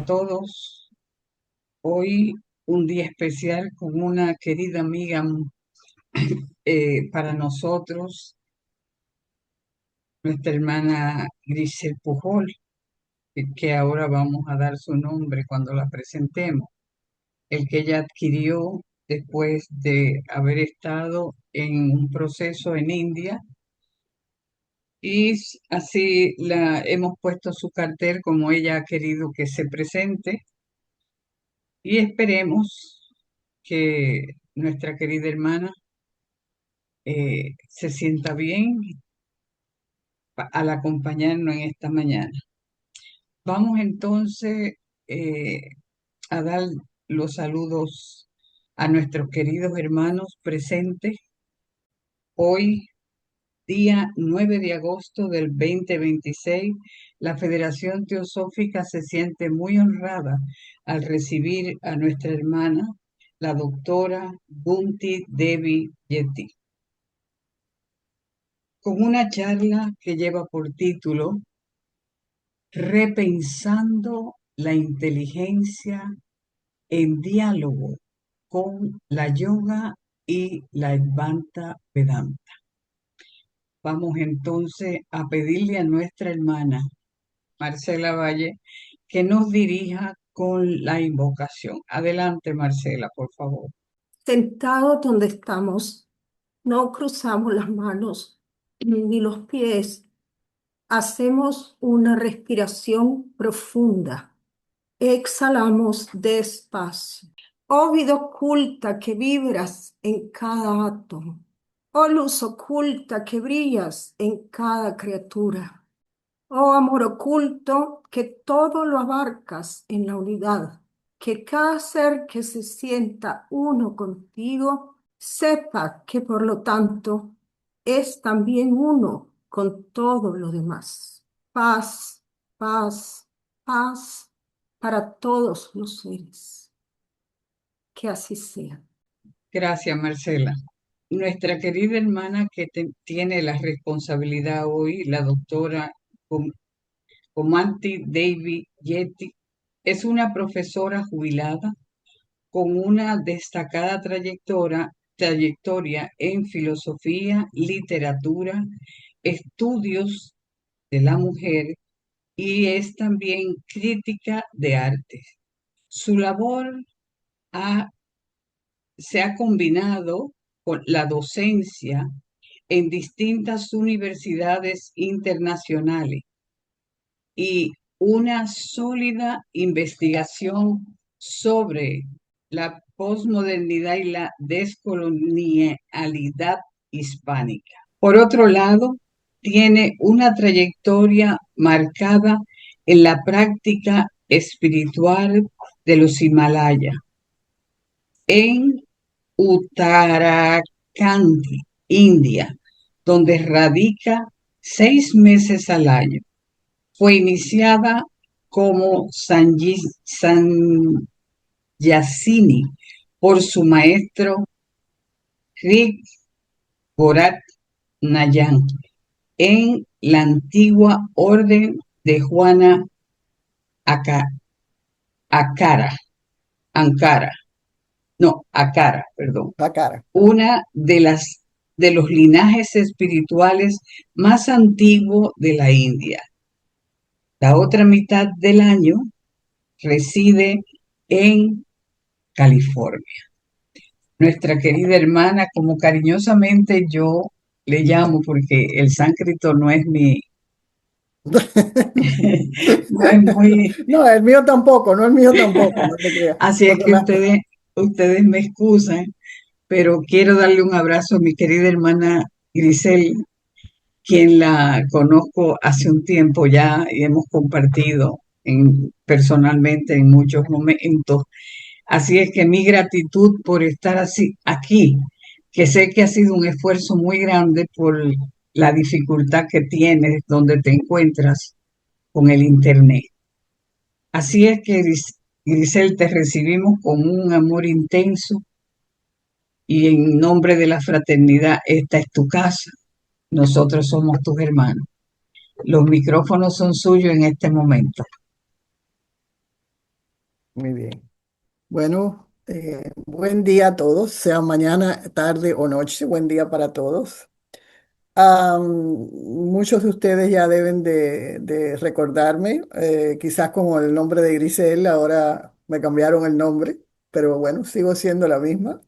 todos. Hoy un día especial con una querida amiga para nosotros, nuestra hermana Grisel Pujol, que ahora vamos a dar su nombre cuando la presentemos, el que ella adquirió después de haber estado en un proceso en India. Y así la hemos puesto su cartel como ella ha querido que se presente y esperemos que nuestra querida hermana se sienta bien al acompañarnos en esta mañana. Vamos entonces eh, a dar los saludos a nuestros queridos hermanos presentes hoy, día 9 de agosto del 2026. La Federación Teosófica se siente muy honrada al recibir a nuestra hermana, la doctora Bunti Devi Yeti, con una charla que lleva por título Repensando la inteligencia en diálogo con la yoga y la Advaita Vedanta. Vamos entonces a pedirle a nuestra hermana Marcela Valle que nos dirija con la invocación. Adelante, Marcela, por favor. Sentados donde estamos, no cruzamos las manos ni los pies. Hacemos una respiración profunda. Exhalamos despacio. Oh vida oculta que vibras en cada átomo. Oh luz oculta que brillas en cada criatura. Oh amor oculto que todo lo abarcas en la unidad. Que cada ser que se sienta uno contigo sepa que por lo tanto es también uno con todo lo demás. Paz, paz, paz para todos los seres. Que así sea. Gracias, Marcela. Nuestra querida hermana que tiene la responsabilidad hoy, la doctora Comanti Devi Yeti, es una profesora jubilada con una destacada trayectoria en filosofía, literatura, estudios de la mujer y es también crítica de arte. Su labor se ha combinado con la docencia en distintas universidades internacionales y una sólida investigación sobre la posmodernidad y la descolonialidad hispánica. Por otro lado, tiene una trayectoria marcada en la práctica espiritual de los Himalayas, en Uttarakhand, India, donde radica 6 meses al año. Fue iniciada como Sanyasini por su maestro Rik Gorakh Nayan en la antigua orden de Juana Akara, perdón, La cara. una de los linajes espirituales más antiguos de la India. La otra mitad del año reside en California. Nuestra querida hermana, como cariñosamente yo le llamo, porque el sánscrito no es no es muy, No, el mío tampoco, no el mío tampoco, no te creas. así es Porque que ustedes me excusan, pero quiero darle un abrazo a mi querida hermana Grisel, quien la conozco hace un tiempo ya y hemos compartido personalmente en muchos momentos. Así es que mi gratitud por estar así aquí, que sé que ha sido un esfuerzo muy grande por la dificultad que tienes donde te encuentras con el Internet. Así es que, Grisel, te recibimos con un amor intenso y en nombre de la fraternidad, esta es tu casa. Nosotros somos tus hermanos. Los micrófonos son suyos en este momento. Muy bien. Bueno, buen día a todos, sea mañana, tarde o noche, buen día para todos. Muchos de ustedes ya deben de recordarme, quizás como el nombre de Grisel, ahora me cambiaron el nombre, pero bueno, sigo siendo la misma.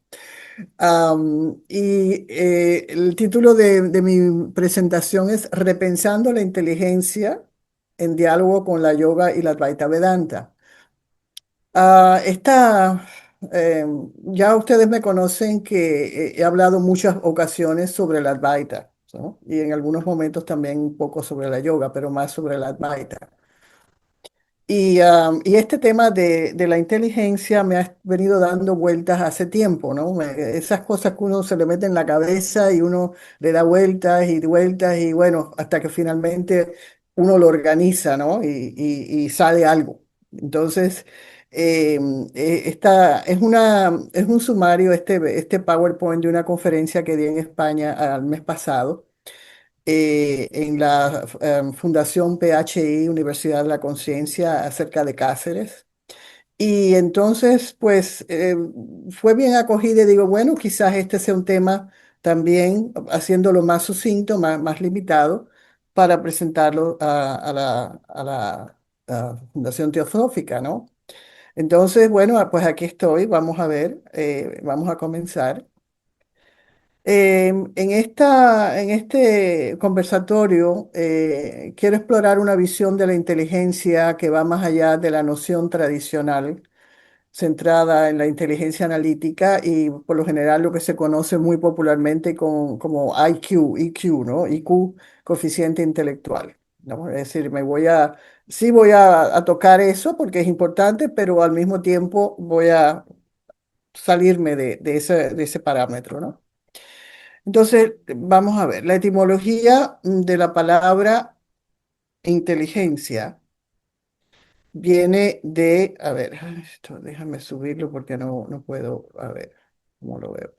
El título de mi presentación es Repensando la inteligencia en diálogo con la yoga y la Advaita Vedanta. Ah, esta, eh, ya ustedes me conocen que he hablado muchas ocasiones sobre la Advaita, ¿no? Y en algunos momentos también un poco sobre la yoga, pero más sobre la Advaita. Y este tema de la inteligencia me ha venido dando vueltas hace tiempo, ¿no? Esas cosas que uno se le mete en la cabeza y uno le da vueltas y vueltas y bueno, hasta que finalmente uno lo organiza, ¿no? Y sale algo. Entonces, eh, es un sumario, este PowerPoint de una conferencia que di en España al mes pasado en la Fundación PHI, Universidad de la Conciencia, acerca de Cáceres. Y entonces, pues, fue bien acogida y digo, bueno, quizás este sea un tema también, haciéndolo más sucinto, más limitado, para presentarlo a Fundación Teosófica, ¿no? Entonces, bueno, pues aquí estoy, vamos a ver, vamos a comenzar. En este conversatorio quiero explorar una visión de la inteligencia que va más allá de la noción tradicional, centrada en la inteligencia analítica y por lo general lo que se conoce muy popularmente como IQ, EQ, ¿no? IQ, coeficiente intelectual, ¿no? Es decir, sí voy a tocar eso porque es importante, pero al mismo tiempo voy a salirme de ese parámetro, ¿no? Entonces, vamos a ver, la etimología de la palabra inteligencia viene de, a ver, esto déjame subirlo porque no puedo, a ver, ¿cómo lo veo?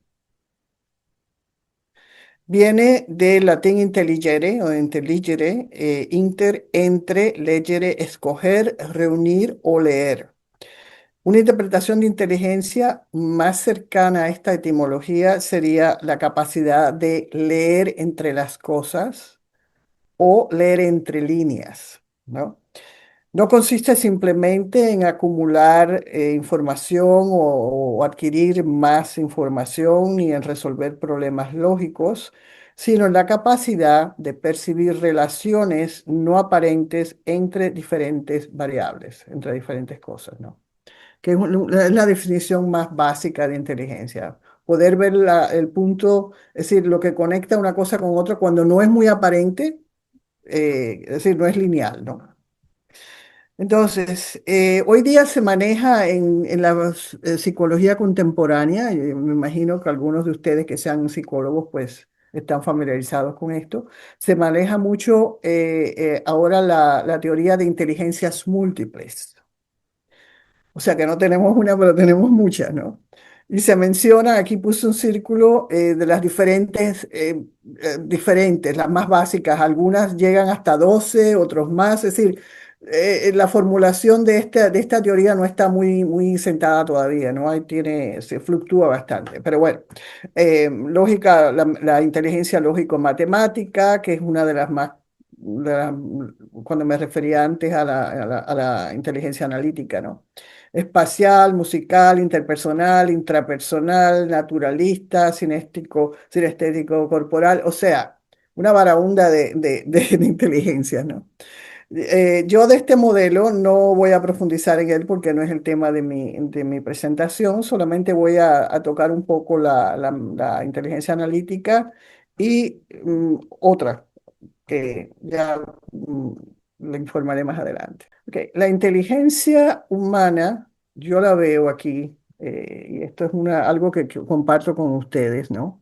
Viene del latín intelligere o intelligere, inter, entre, legere, escoger, reunir o leer. Una interpretación de inteligencia más cercana a esta etimología sería la capacidad de leer entre las cosas o leer entre líneas, ¿no? No consiste simplemente en acumular información o adquirir más información ni en resolver problemas lógicos, sino en la capacidad de percibir relaciones no aparentes entre diferentes variables, entre diferentes cosas, ¿no? Que es la definición más básica de inteligencia. Poder ver el punto, es decir, lo que conecta una cosa con otra cuando no es muy aparente, es decir, no es lineal, ¿no? Entonces, hoy día se maneja en la psicología contemporánea, y me imagino que algunos de ustedes que sean psicólogos, pues están familiarizados con esto, se maneja mucho ahora la teoría de inteligencias múltiples. O sea que no tenemos una, pero tenemos muchas, ¿no? Y se menciona, aquí puse un círculo de las diferentes, las más básicas. Algunas llegan hasta 12, otros más. Es decir, la formulación de esta teoría no está muy sentada todavía, ¿no? Se fluctúa bastante. Pero bueno, lógica, la inteligencia lógico-matemática, que es una de las más cuando me refería antes a la inteligencia analítica, ¿no? Espacial, musical, interpersonal, intrapersonal, naturalista, sinestético, corporal, o sea, una varaunda de inteligencias, ¿no? Yo de este modelo no voy a profundizar en él porque no es el tema de mi presentación, solamente voy a tocar un poco la inteligencia analítica y otra que ya le informaré más adelante. Ok, la inteligencia humana, yo la veo aquí, y esto es algo que comparto con ustedes, ¿no?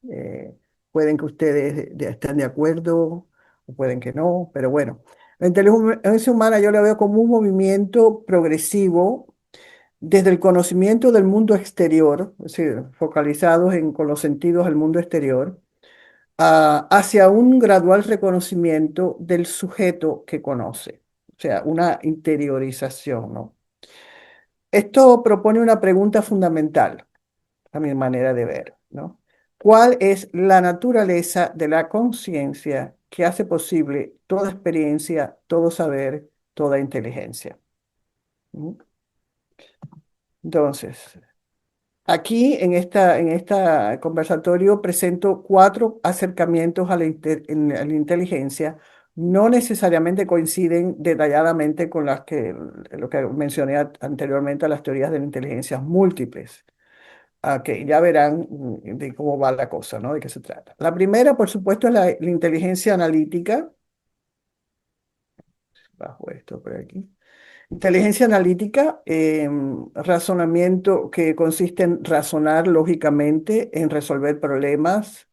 Eh, pueden que ustedes estén de acuerdo, o pueden que no, pero bueno. La inteligencia humana yo la veo como un movimiento progresivo desde el conocimiento del mundo exterior, es decir, focalizados con los sentidos del mundo exterior, hacia un gradual reconocimiento del sujeto que conoce, o sea, una interiorización, ¿no? Esto propone una pregunta fundamental, a mi manera de ver, ¿no? ¿Cuál es la naturaleza de la conciencia que hace posible toda experiencia, todo saber, toda inteligencia? ¿Mm? Entonces, aquí en esta conversatorio presento cuatro acercamientos a a la inteligencia. No necesariamente coinciden detalladamente con lo que mencioné anteriormente a las teorías de la inteligencia múltiples. Ok, ya verán de cómo va la cosa, ¿no? De qué se trata. La primera, por supuesto, es la inteligencia analítica. Bajo esto por aquí. Inteligencia analítica, razonamiento que consiste en razonar lógicamente, en resolver problemas,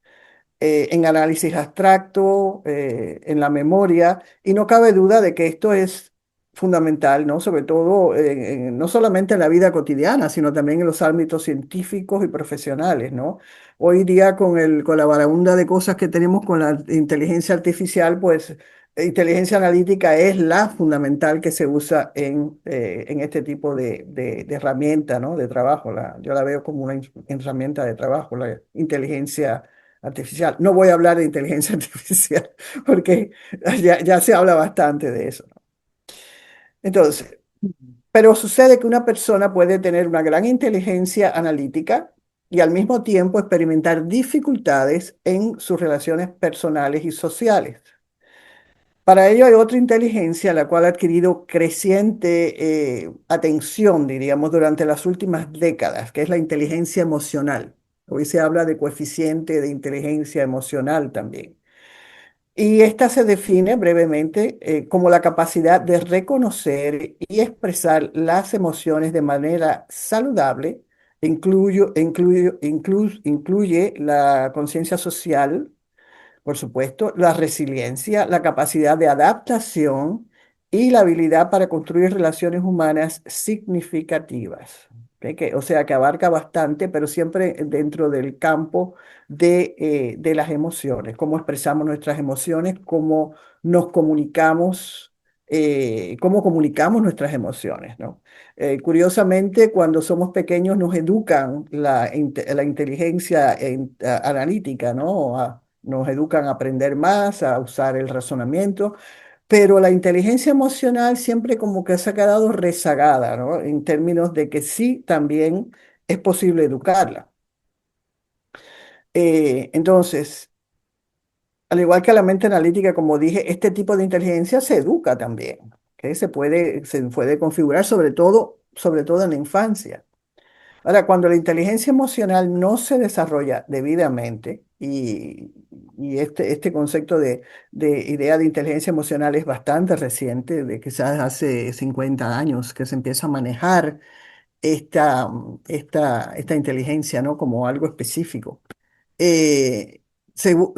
en análisis abstracto, en la memoria, y no cabe duda de que esto es fundamental, ¿no? Sobre todo, no solamente en la vida cotidiana, sino también en los ámbitos científicos y profesionales, ¿no? Hoy día con la barahunda de cosas que tenemos con la inteligencia artificial, pues inteligencia analítica es la fundamental que se usa en este tipo de herramienta, ¿no? De trabajo. Yo la veo como una herramienta de trabajo, la inteligencia artificial. No voy a hablar de inteligencia artificial porque ya se habla bastante de eso, ¿no? Entonces, pero sucede que una persona puede tener una gran inteligencia analítica y al mismo tiempo experimentar dificultades en sus relaciones personales y sociales. Para ello hay otra inteligencia, la cual ha adquirido creciente atención, diríamos, durante las últimas décadas, que es la inteligencia emocional. Hoy se habla de coeficiente de inteligencia emocional también. Y esta se define brevemente como la capacidad de reconocer y expresar las emociones de manera saludable. Incluye la conciencia social, por supuesto, la resiliencia, la capacidad de adaptación y la habilidad para construir relaciones humanas significativas. ¿Ok? O sea, que abarca bastante, pero siempre dentro del campo de las emociones, cómo expresamos nuestras emociones, nos comunicamos, cómo comunicamos nuestras emociones, ¿no? Curiosamente, cuando somos pequeños nos educan la inteligencia analítica, ¿no? Nos educan a aprender más, a usar el razonamiento, pero la inteligencia emocional siempre como que se ha quedado rezagada, ¿no? En términos de que sí, también es posible educarla. Entonces, al igual que la mente analítica, como dije, este tipo de inteligencia se educa también, ¿ok? Se puede configurar sobre todo en la infancia. Ahora, cuando la inteligencia emocional no se desarrolla debidamente, y este concepto de idea de inteligencia emocional es bastante reciente, de quizás hace 50 años que se empieza a manejar esta inteligencia, ¿no? Como algo específico. Eh, segu-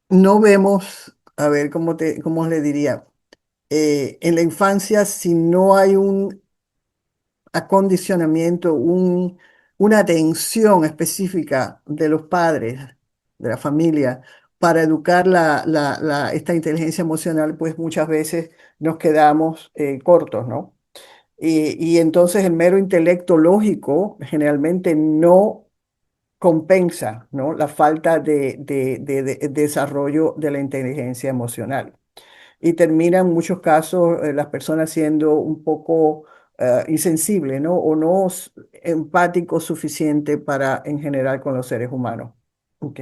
no vemos, a ver, ¿cómo le diría? En la infancia, si no hay un acondicionamiento, una atención específica de los padres, de la familia, para educar esta inteligencia emocional, pues muchas veces nos quedamos cortos, ¿no? Y entonces el mero intelecto lógico generalmente no compensa, ¿no? La falta de desarrollo de la inteligencia emocional y terminan en muchos casos las personas siendo un poco insensibles, ¿no? O no empáticos suficiente para en general con los seres humanos. ¿Ok?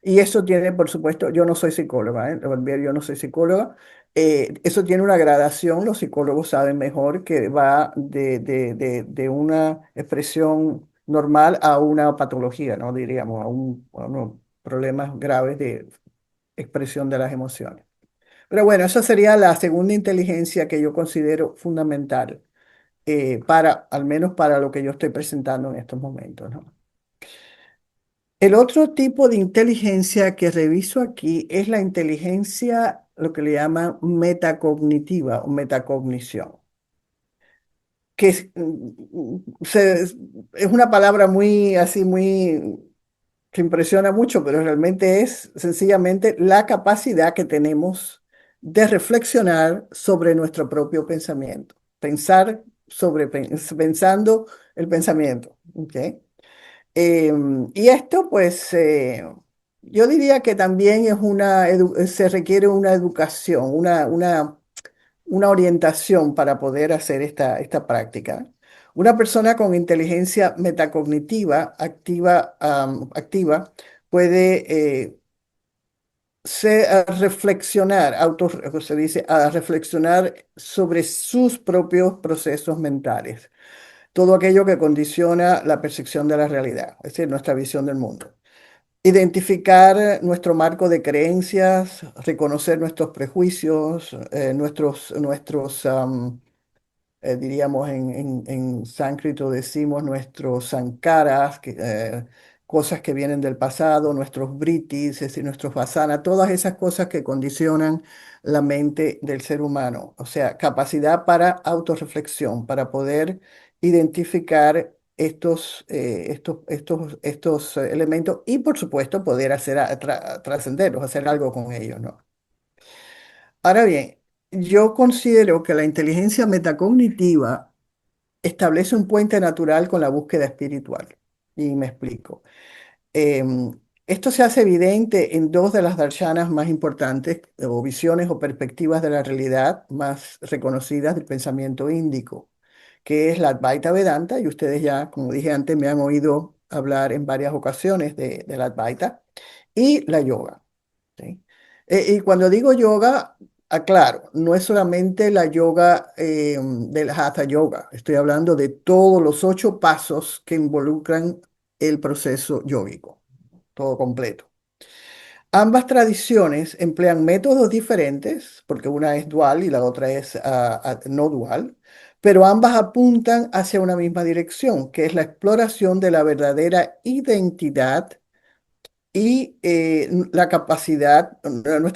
Y eso tiene, por supuesto, yo no soy psicóloga, ¿eh? Yo no soy psicóloga. Eso tiene una gradación, los psicólogos saben mejor que va de una expresión normal a una patología, ¿no? Diríamos, a unos problemas graves de expresión de las emociones. Pero bueno, esa sería la segunda inteligencia que yo considero fundamental al menos para lo que yo estoy presentando en estos momentos, ¿no? El otro tipo de inteligencia que reviso aquí es la inteligencia, lo que le llaman metacognitiva o metacognición, que es una palabra muy así, muy que impresiona mucho, pero realmente es sencillamente la capacidad que tenemos de reflexionar sobre nuestro propio pensamiento. Pensar pensando el pensamiento. ¿Ok? Y esto, pues, yo diría que también se requiere una educación, una orientación para poder hacer esta práctica. Una persona con inteligencia metacognitiva activa puede reflexionar, se dice, a reflexionar sobre sus propios procesos mentales, todo aquello que condiciona la percepción de la realidad, es decir, nuestra visión del mundo. Identificar nuestro marco de creencias, reconocer nuestros prejuicios, diríamos en sánscrito decimos nuestros sankaras, cosas que vienen del pasado, nuestros vritis, es decir, nuestros vasana, todas esas cosas que condicionan la mente del ser humano. O sea, capacidad para autorreflexión, para poder identificar estos elementos y, por supuesto, poder trascenderlos, hacer algo con ellos, ¿no? Ahora bien, yo considero que la inteligencia metacognitiva establece un puente natural con la búsqueda espiritual. Y me explico. Esto se hace evidente en dos de las darshanas más importantes, o visiones o perspectivas de la realidad más reconocidas del pensamiento índico, que es la Advaita Vedanta, y ustedes ya, como dije antes, me han oído hablar en varias ocasiones de la Advaita, y la yoga. ¿Sí? Y cuando digo yoga, aclaro, no es solamente la yoga del Hatha Yoga, estoy hablando de todos los 8 pasos que involucran el proceso yógico, todo completo. Ambas tradiciones emplean métodos diferentes, porque una es dual y la otra es no dual, pero ambas apuntan hacia una misma dirección, que es la exploración de la verdadera identidad y nuestra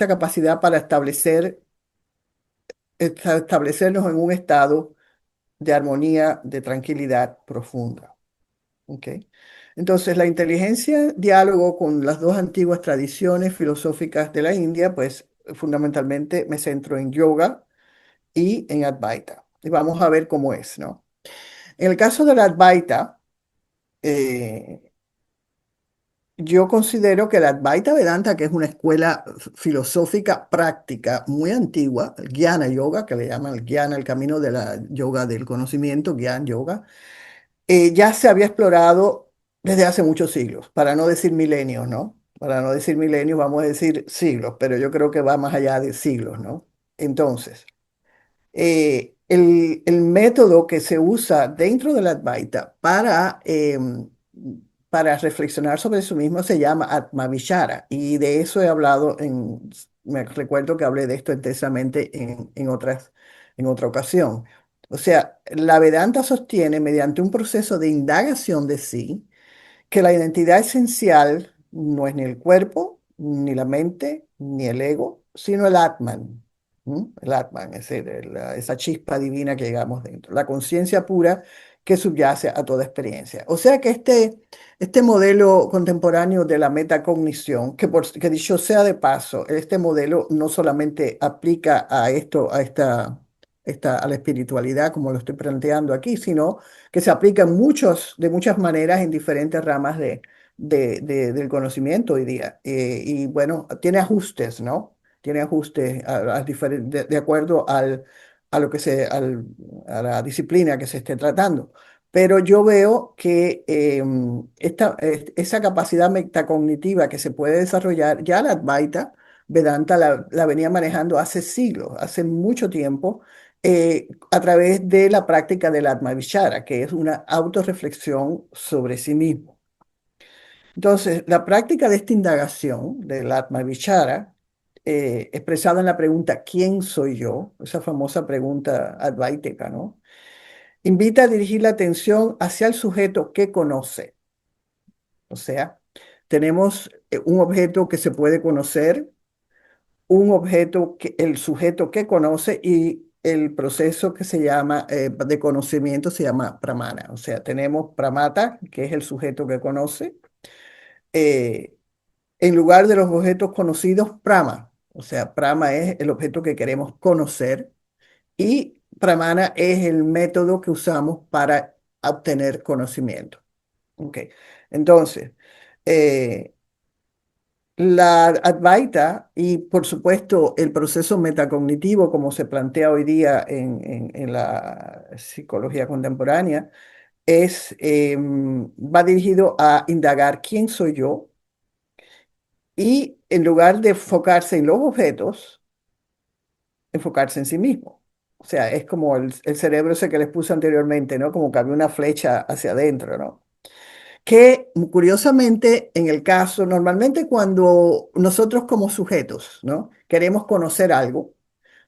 capacidad para establecernos en un estado de armonía, de tranquilidad profunda. ¿Ok? Entonces, la inteligencia, diálogo con las dos antiguas tradiciones filosóficas de la India, pues fundamentalmente me centro en yoga y en Advaita. Y vamos a ver cómo es, ¿no? En el caso de la Advaita, eh, yo considero que la Advaita Vedanta, que es una escuela filosófica práctica muy antigua, el Jnana Yoga, que le llaman el Jnana, el camino de la yoga del conocimiento, Jnana Yoga, ya se había explorado desde hace muchos siglos, para no decir milenios, ¿no? Para no decir milenios, vamos a decir siglos, pero yo creo que va más allá de siglos, ¿no? Entonces, el método que se usa dentro de la Advaita para reflexionar sobre eso mismo se llama Atmavishara y de eso he hablado me recuerdo que hablé de esto intensamente en otra ocasión. O sea, la Vedanta sostiene mediante un proceso de indagación de sí, que la identidad esencial no es ni el cuerpo, ni la mente, ni el ego, sino el Atman. El Atman, es decir, esa chispa divina que llevamos dentro, la conciencia pura que subyace a toda experiencia. O sea que este modelo contemporáneo de la metacognición, que dicho sea de paso, este modelo no solamente aplica a esto, a la espiritualidad, como lo estoy planteando aquí, sino que se aplica de muchas maneras en diferentes ramas del conocimiento hoy día. Y bueno, tiene ajustes, ¿no? Tiene ajustes de acuerdo a lo que a la disciplina que se esté tratando. Pero yo veo que esa capacidad metacognitiva que se puede desarrollar, ya la Advaita Vedanta la venía manejando hace siglos, hace mucho tiempo, a través de la práctica del Atmavichara, que es una autorreflexión sobre sí mismo. Entonces, la práctica de esta indagación del Atmavichara, expresada en la pregunta ¿quién soy yo? Esa famosa pregunta advaitica, ¿no? Invita a dirigir la atención hacia el sujeto que conoce. O sea, tenemos un objeto que se puede conocer, un objeto que el sujeto que conoce y el proceso que se llama de conocimiento se llama pramana. O sea, tenemos pramata, que es el sujeto que conoce, eh, en lugar de los objetos conocidos, prama. O sea, prama es el objeto que queremos conocer y Pramana es el método que usamos para obtener conocimiento. Ok. Entonces, eh, la Advaita y por supuesto el proceso metacognitivo como se plantea hoy día en la psicología contemporánea va dirigido a indagar quién soy yo y en lugar de enfocarse en los objetos, enfocarse en sí mismo. O sea, es como el cerebro ese que les puse anteriormente, ¿no? Como que había una flecha hacia adentro, ¿no? Que curiosamente, en el caso, normalmente cuando nosotros como sujetos, ¿no? Queremos conocer algo,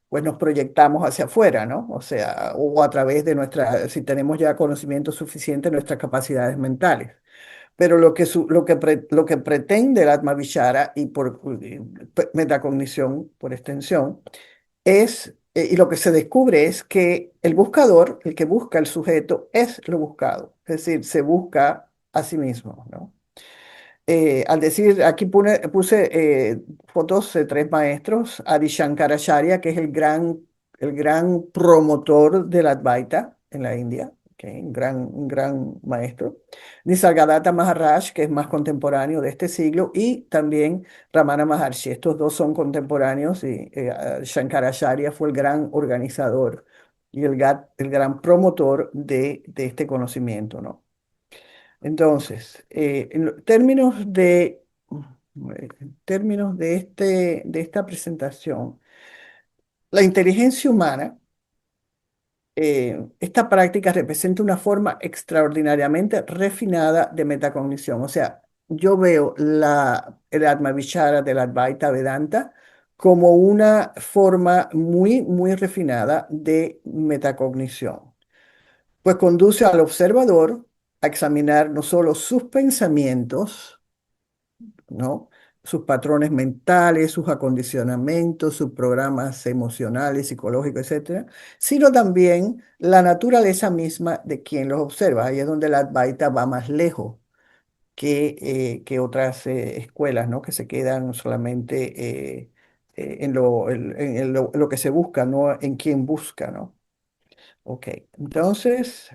pues nos proyectamos hacia afuera, ¿no? O sea, o a través de nuestra, si tenemos ya conocimiento suficiente, nuestras capacidades mentales. Pero lo que pretende el Atmavichara y por metacognición, por extensión, y lo que se descubre es que el buscador, el que busca el sujeto, es lo buscado. Es decir, se busca a sí mismo, ¿no? Al decir, aquí puse fotos de tres maestros, Adi Shankaracharya, que es el gran promotor del Advaita en la India, un gran maestro, Nisargadatta Maharaj, que es más contemporáneo de este siglo, y también Ramana Maharshi. Estos dos son contemporáneos y Shankaracharya fue el gran organizador y el gran promotor de este conocimiento, ¿no? Entonces, en términos de esta presentación, la inteligencia humana, esta práctica representa una forma extraordinariamente refinada de metacognición. O sea, yo veo el Atmavichara del Advaita Vedanta como una forma muy refinada de metacognición, pues conduce al observador a examinar no solo sus pensamientos, ¿no? Sus patrones mentales, sus acondicionamientos, sus programas emocionales, psicológicos, etcétera, sino también la naturaleza misma de quien los observa. Ahí es donde la Advaita va más lejos que otras escuelas, ¿no? Que se quedan solamente en lo que se busca, no en quien busca, ¿no? Ok, entonces,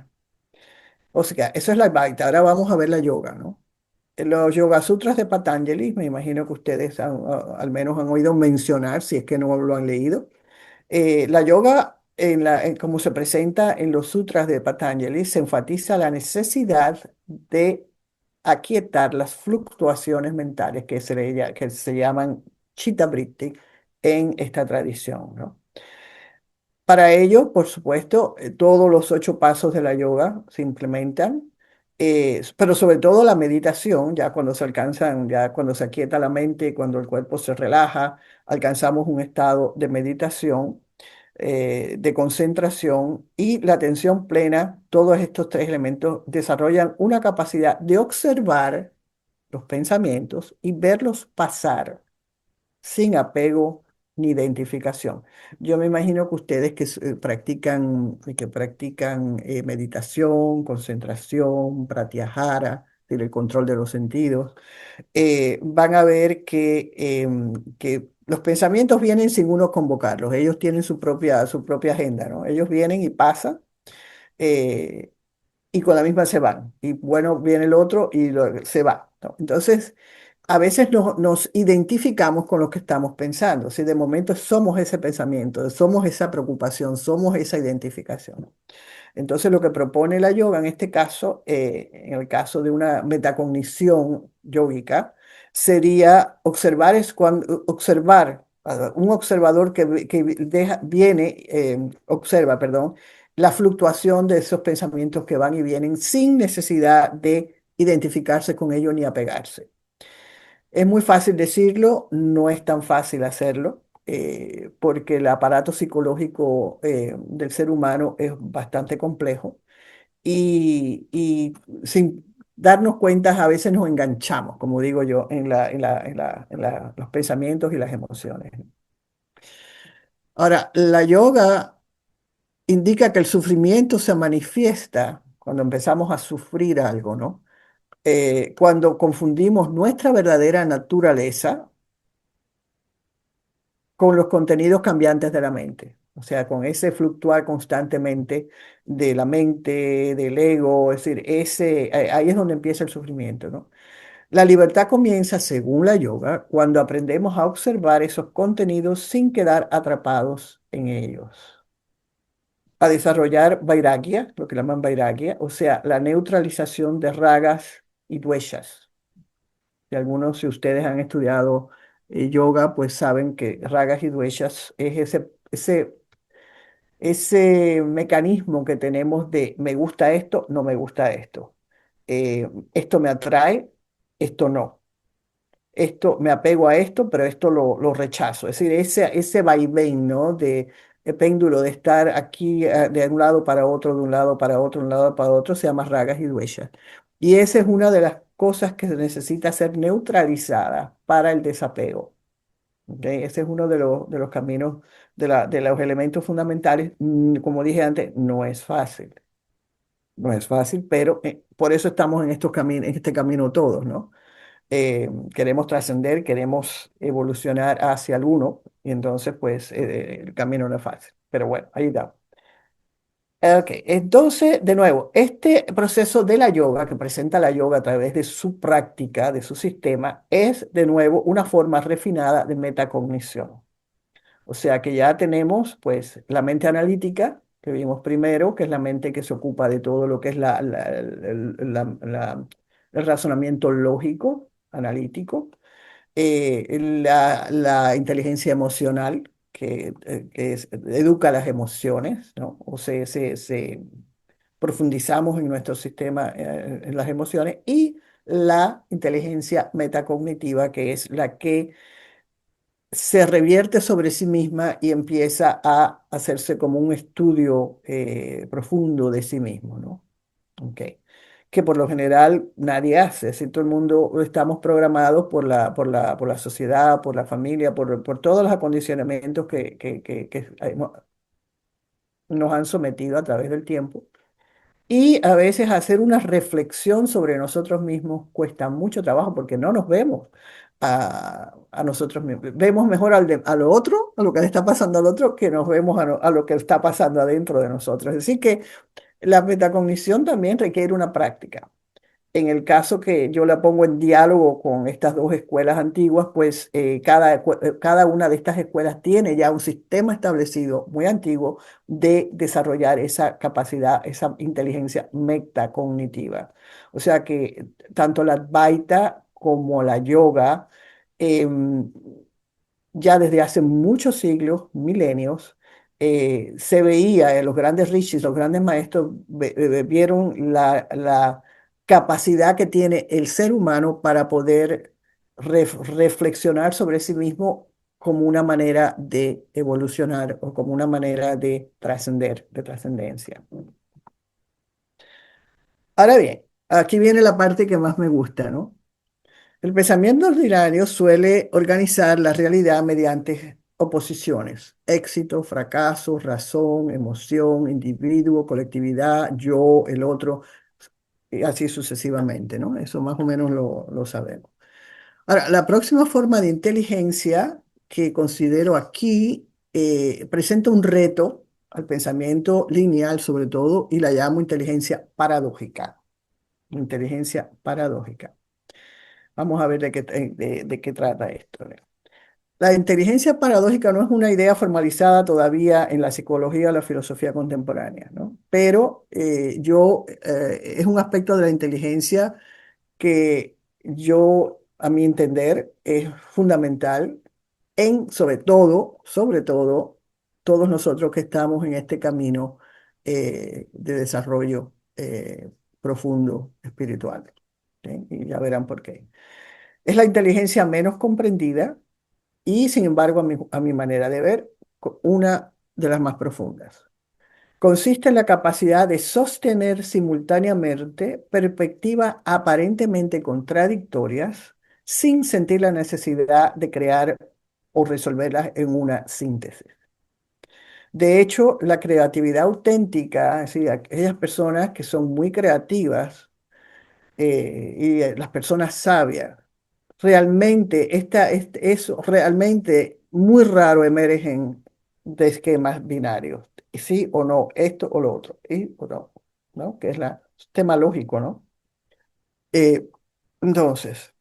o sea, eso es la Advaita. Ahora vamos a ver la yoga, ¿no? Los Yoga Sutras de Patanjali, me imagino que ustedes al menos han oído mencionar, si es que no lo han leído. La yoga, como se presenta en los sutras de Patanjali, se enfatiza la necesidad de aquietar las fluctuaciones mentales que se llaman chitta vritti en esta tradición, ¿no? Para ello, por supuesto, todos los 8 pasos de la yoga se implementan, pero sobre todo la meditación, ya cuando se alcanzan, ya cuando se aquieta la mente, cuando el cuerpo se relaja, alcanzamos un estado de meditación, de concentración y la atención plena. Todos estos tres elementos desarrollan una capacidad de observar los pensamientos y verlos pasar sin apego ni identificación. Yo me imagino que ustedes que practican meditación, concentración, pratyahara, es decir, el control de los sentidos, van a ver que los pensamientos vienen sin uno convocarlos. Ellos tienen su propia agenda, ¿no? Ellos vienen y pasan. eh, y con la misma se van. Y bueno, viene el otro y se va, ¿no? Entonces, a veces nos identificamos con lo que estamos pensando. Si de momento somos ese pensamiento, somos esa preocupación, somos esa identificación. Entonces, lo que propone la yoga en este caso, en el caso de una metacognición yógica, sería observar, un observador observa, perdón, la fluctuación de esos pensamientos que van y vienen sin necesidad de identificarse con ellos ni apegarse. Es muy fácil decirlo, no es tan fácil hacerlo, porque el aparato psicológico del ser humano es bastante complejo y sin darnos cuenta a veces nos enganchamos, como digo yo, en los pensamientos y las emociones. Ahora, la yoga indica que el sufrimiento se manifiesta cuando empezamos a sufrir algo, ¿no? Cuando confundimos nuestra verdadera naturaleza con los contenidos cambiantes de la mente. O sea, con ese fluctuar constantemente de la mente, del ego, es decir, ahí es donde empieza el sufrimiento, ¿no? La libertad comienza, según la yoga, cuando aprendemos a observar esos contenidos sin quedar atrapados en ellos. A desarrollar vairagya, lo que llaman vairagya, o sea, la neutralización de ragas y dveshas. Si algunos de ustedes han estudiado yoga, pues saben que ragas y dveshas es ese mecanismo que tenemos de me gusta esto, no me gusta esto. Esto me atrae, esto no. Esto me apego a esto, pero esto lo rechazo. Es decir, ese vaivén, ¿no? De péndulo, de estar aquí de un lado para otro, de un lado para otro, de un lado para otro, se llama ragas y dueshas. Y esa es una de las cosas que se necesita ser neutralizada para el desapego. ¿Ok? Ese es uno de los caminos, de los elementos fundamentales. Como dije antes, no es fácil. No es fácil, pero por eso estamos en este camino todos, ¿no? Queremos trascender, queremos evolucionar hacia el uno, y entonces, pues, el camino no es fácil. Pero bueno, ahí está. Ok, entonces, de nuevo, este proceso de la yoga que presenta la yoga a través de su práctica, de su sistema, es de nuevo una forma refinada de metacognición. O sea que ya tenemos pues la mente analítica que vimos primero, que es la mente que se ocupa de todo lo que es el razonamiento lógico, analítico, la inteligencia emocional, educa las emociones, ¿no? O se profundizamos en nuestro sistema, en las emociones, y la inteligencia metacognitiva, que es la que se revierte sobre sí misma y empieza a hacerse como un estudio profundo de sí mismo, ¿no? Ok. Que por lo general nadie hace, si todo el mundo estamos programados por la sociedad, por la familia, por todos los acondicionamientos que nos han sometido a través del tiempo. Y a veces hacer una reflexión sobre nosotros mismos cuesta mucho trabajo porque no nos vemos a nosotros mismos. Vemos mejor a lo otro, a lo que le está pasando al otro, que nos vemos a lo que está pasando adentro de nosotros. Es decir, que la metacognición también requiere una práctica. En el caso que yo la pongo en diálogo con estas dos escuelas antiguas, pues cada una de estas escuelas tiene ya un sistema establecido muy antiguo de desarrollar esa capacidad, esa inteligencia metacognitiva. O sea que tanto la Advaita como la yoga, em, ya desde hace muchos siglos, milenios, se veía, los grandes rishis, los grandes maestros, vieron la capacidad que tiene el ser humano para poder reflexionar sobre sí mismo como una manera de evolucionar o como una manera de trascender, de trascendencia. Ahora bien, aquí viene la parte que más me gusta, ¿no? El pensamiento ordinario suele organizar la realidad mediante oposiciones: éxito, fracaso, razón, emoción, individuo, colectividad, yo, el otro, y así sucesivamente, ¿no? Eso más o menos lo sabemos. Ahora, la próxima forma de inteligencia que considero aquí presenta un reto al pensamiento lineal sobre todo, y la llamo inteligencia paradójica. Inteligencia paradójica. Vamos a ver de qué trata esto. ¿No? La inteligencia paradójica no es una idea formalizada todavía en la psicología o la filosofía contemporánea, ¿no? Pero es un aspecto de la inteligencia que yo, a mi entender, es fundamental sobre todo, todos nosotros que estamos en este camino de desarrollo profundo espiritual. ¿Sí? Y ya verán por qué. Es la inteligencia menos comprendida y, sin embargo, a mi manera de ver, una de las más profundas. Consiste en la capacidad de sostener simultáneamente perspectivas aparentemente contradictorias sin sentir la necesidad de crear o resolverlas en una síntesis. De hecho, la creatividad auténtica, es decir, aquellas personas que son muy creativas las personas sabias, realmente, eso realmente muy raro emergen de esquemas binarios. Sí o no, esto o lo otro, y o no, ¿no? Que es el tema lógico, ¿no? Eh, entonces,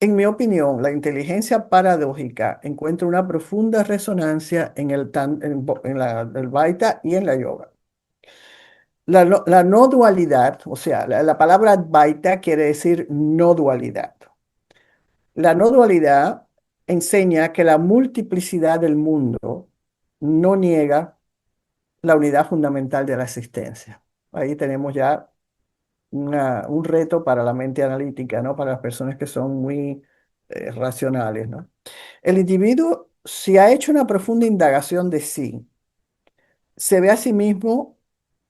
en mi opinión, la inteligencia paradójica encuentra una profunda resonancia en el Vaita y en la yoga. La no dualidad, o sea, la palabra Advaita quiere decir no dualidad. La no dualidad enseña que la multiplicidad del mundo no niega la unidad fundamental de la existencia. Ahí tenemos ya un reto para la mente analítica, ¿no? Para las personas que son muy racionales, ¿no? El individuo, si ha hecho una profunda indagación de sí, se ve a sí mismo,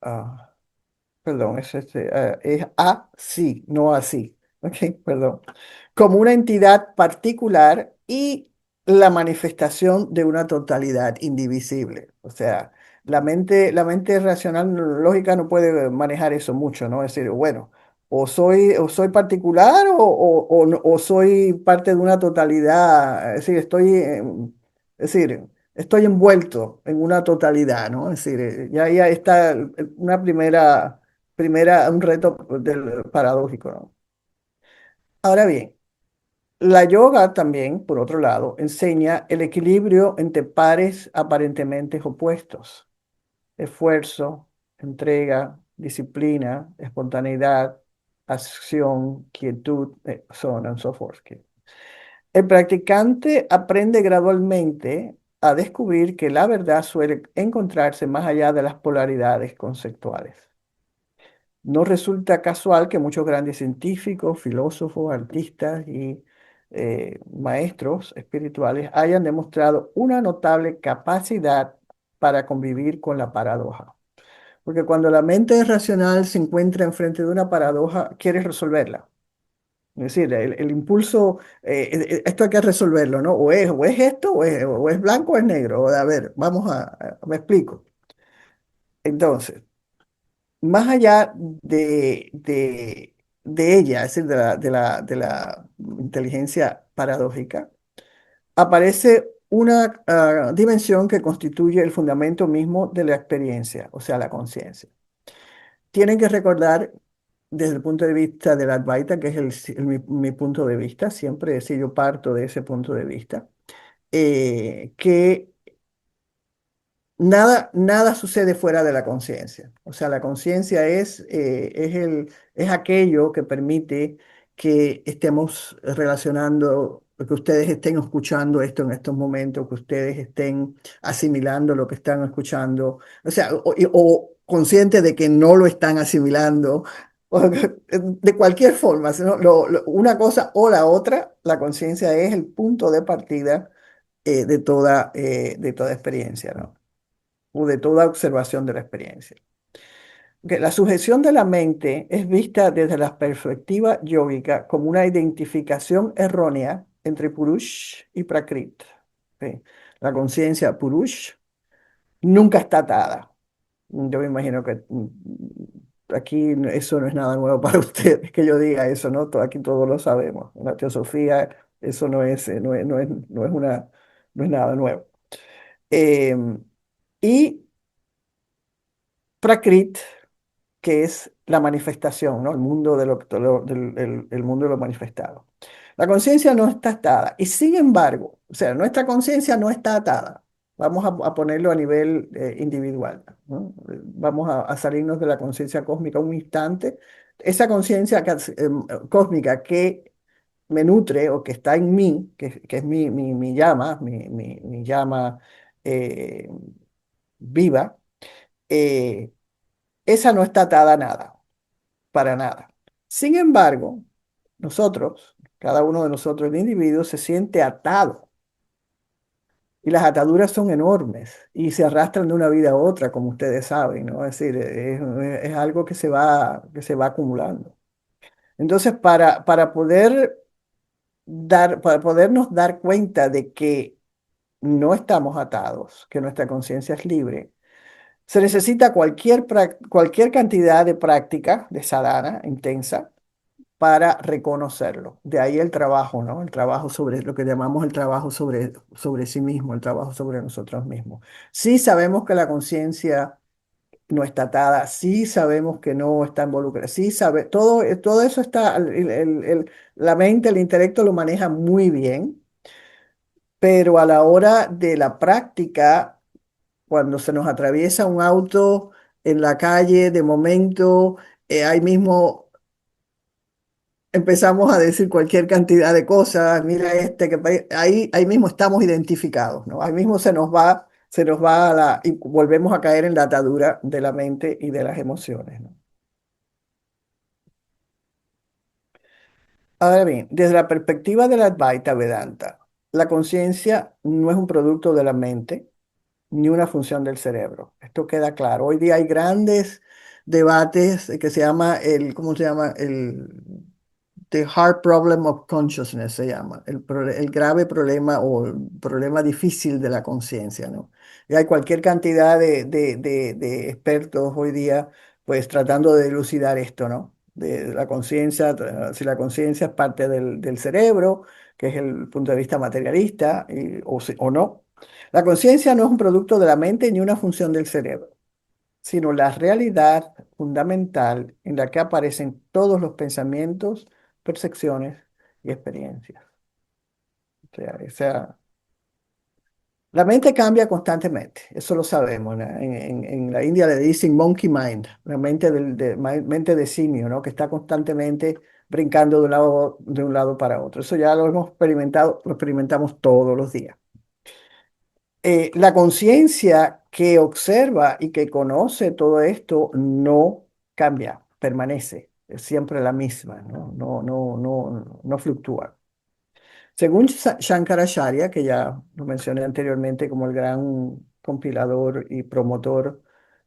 ah, perdón, es así, no así, ok, perdón, como una entidad particular y la manifestación de una totalidad indivisible. O sea, la mente racional lógica no puede manejar eso mucho, ¿no? Es decir, bueno, o soy particular o soy parte de una totalidad, es decir, estoy envuelto en una totalidad, ¿no? Es decir, ya está una un reto paradójico, ¿no? Ahora bien, la yoga también, por otro lado, enseña el equilibrio entre pares aparentemente opuestos: esfuerzo, entrega, disciplina, espontaneidad, acción, quietud, so on and so forth. El practicante aprende gradualmente a descubrir que la verdad suele encontrarse más allá de las polaridades conceptuales. No resulta casual que muchos grandes científicos, filósofos, artistas y maestros espirituales hayan demostrado una notable capacidad para convivir con la paradoja. Porque cuando la mente racional se encuentra enfrente de una paradoja, quiere resolverla. Es decir, el impulso, esto hay que resolverlo, ¿no? O es esto, o es blanco o es negro. A ver, me explico. Entonces, más allá de ella, es decir, de la inteligencia paradójica, aparece una dimensión que constituye el fundamento mismo de la experiencia, o sea, la conciencia. Tienen que recordar desde el punto de vista del Advaita, que es mi punto de vista, siempre si yo parto de ese punto de vista, que nada sucede fuera de la conciencia. O sea, la conciencia es aquello que permite que estemos relacionando, que ustedes estén escuchando esto en estos momentos, que ustedes estén asimilando lo que están escuchando, o sea, o conscientes de que no lo están asimilando, de cualquier forma, sino una cosa o la otra, la conciencia es el punto de partida de toda experiencia, ¿no? O de toda observación de la experiencia. Que la sujeción de la mente es vista desde la perspectiva yógica como una identificación errónea entre Purush y Prakrit. ¿Sí? La conciencia Purush nunca está atada. Yo me imagino que aquí eso no es nada nuevo para ustedes, que yo diga eso, ¿no? Aquí todos lo sabemos. En la teosofía eso no es nada nuevo. Y Prakrit, que es la manifestación, ¿no? El mundo el mundo de lo manifestado. La conciencia no está atada y sin embargo, o sea, nuestra conciencia no está atada. Vamos a ponerlo a nivel individual, ¿no? Vamos a salirnos de la conciencia cósmica un instante. Esa conciencia cósmica que me nutre o que está en mí, que es mi llama, mi llama eh, viva, eh, esa no está atada a nada, para nada. Sin embargo, cada uno de nosotros, el individuo, se siente atado y las ataduras son enormes y se arrastran de una vida a otra, como ustedes saben, ¿no? Es decir, es algo que se va acumulando. Entonces, para podernos dar cuenta de que no estamos atados, que nuestra conciencia es libre, se necesita cualquier cantidad de práctica, de sadhana intensa, para reconocerlo. De ahí el trabajo, ¿no? El trabajo sobre lo que llamamos el trabajo sobre sí mismo, el trabajo sobre nosotros mismos. Sí sabemos que la conciencia no está atada, sí sabemos que no está involucrada, sí sabe, todo eso está, la mente, el intelecto lo maneja muy bien, pero a la hora de la práctica, cuando se nos atraviesa un auto en la calle, de momento, ahí mismo empezamos a decir cualquier cantidad de cosas, mira ahí mismo estamos identificados, ¿no? Ahí mismo se nos va y volvemos a caer en la atadura de la mente y de las emociones, ¿no? Ahora bien, desde la perspectiva de la Advaita Vedanta, la conciencia no es un producto de la mente ni una función del cerebro. Esto queda claro. Hoy día hay grandes debates que se llama ¿cómo se llama? The Hard Problem of Consciousness se llama, el grave problema o el problema difícil de la conciencia, ¿no? Y hay cualquier cantidad de expertos hoy día, pues tratando de elucidar esto, ¿no? De la conciencia, si la conciencia es parte del cerebro, que es el punto de vista materialista, o no. La conciencia no es un producto de la mente ni una función del cerebro, sino la realidad fundamental en la que aparecen todos los pensamientos, percepciones y experiencias. O sea, la mente cambia constantemente, eso lo sabemos, ¿no? En la India le dicen monkey mind, la mente mente de simio, ¿no? Que está constantemente brincando de un lado para otro. Eso ya lo hemos experimentado, lo experimentamos todos los días. La conciencia que observa y que conoce todo esto no cambia, permanece, es siempre la misma, ¿no? No fluctúa. Según Shankaracharya, que ya lo mencioné anteriormente como el gran compilador y promotor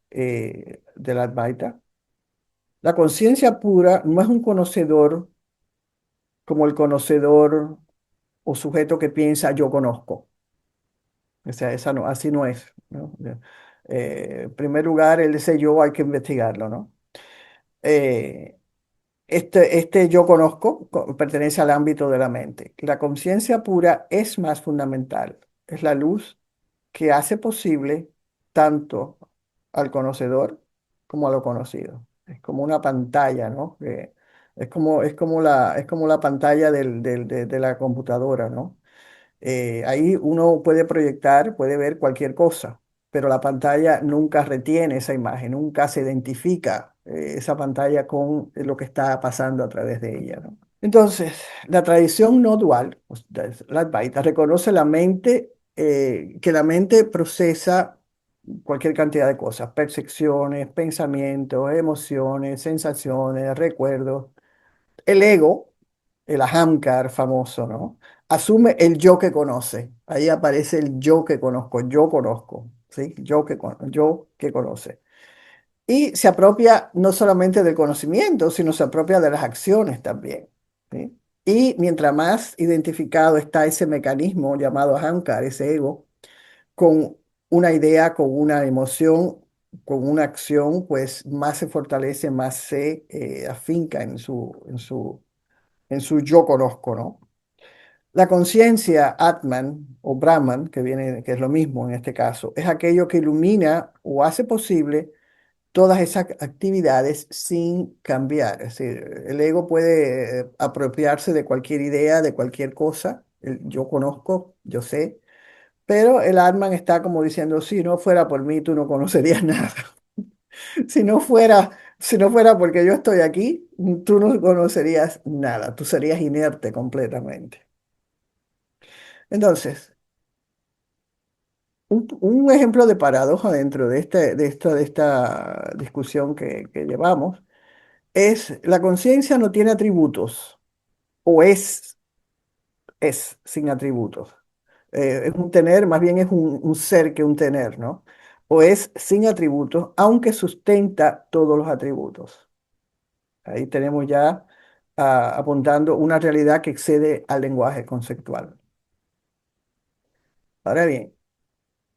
del Advaita, la conciencia pura no es un conocedor como el conocedor o sujeto que piensa yo conozco. O sea, así no es, ¿no? En primer lugar, ese yo hay que investigarlo, ¿no? Eh, este yo conozco pertenece al ámbito de la mente. La conciencia pura es más fundamental. Es la luz que hace posible tanto al conocedor como a lo conocido. Es como una pantalla, ¿no? Es como la pantalla de la computadora, ¿no? Ahí uno puede proyectar, puede ver cualquier cosa, pero la pantalla nunca retiene esa imagen, nunca se identifica esa pantalla con lo que está pasando a través de ella, ¿no? Entonces, la tradición no dual, la Advaita, reconoce que la mente procesa cualquier cantidad de cosas, percepciones, pensamientos, emociones, sensaciones, recuerdos. El ego, el ahamkar famoso, ¿no? Asume el yo que conoce. Ahí aparece el yo conozco, ¿sí? Yo que conoce. Y se apropia no solamente del conocimiento, sino se apropia de las acciones también, ¿sí? Y mientras más identificado está ese mecanismo llamado ahamkar, ese ego, con una idea, con una emoción, con una acción, pues más se fortalece, más se afinca en su yo conozco, ¿no? La conciencia Atman o Brahman, que es lo mismo en este caso, es aquello que ilumina o hace posible todas esas actividades sin cambiar. Es decir, el ego puede apropiarse de cualquier idea, de cualquier cosa. Yo conozco, yo sé, pero el Atman está como diciendo, si no fuera por mí, tú no conocerías nada. Si no fuera porque yo estoy aquí, tú no conocerías nada, tú serías inerte completamente. Entonces, un ejemplo de paradoja dentro de esta discusión que llevamos es la conciencia no tiene atributos o es sin atributos. Es un tener, más bien es un ser que un tener, ¿no? O es sin atributos, aunque sustenta todos los atributos. Ahí tenemos ya apuntando una realidad que excede al lenguaje conceptual. Ahora bien,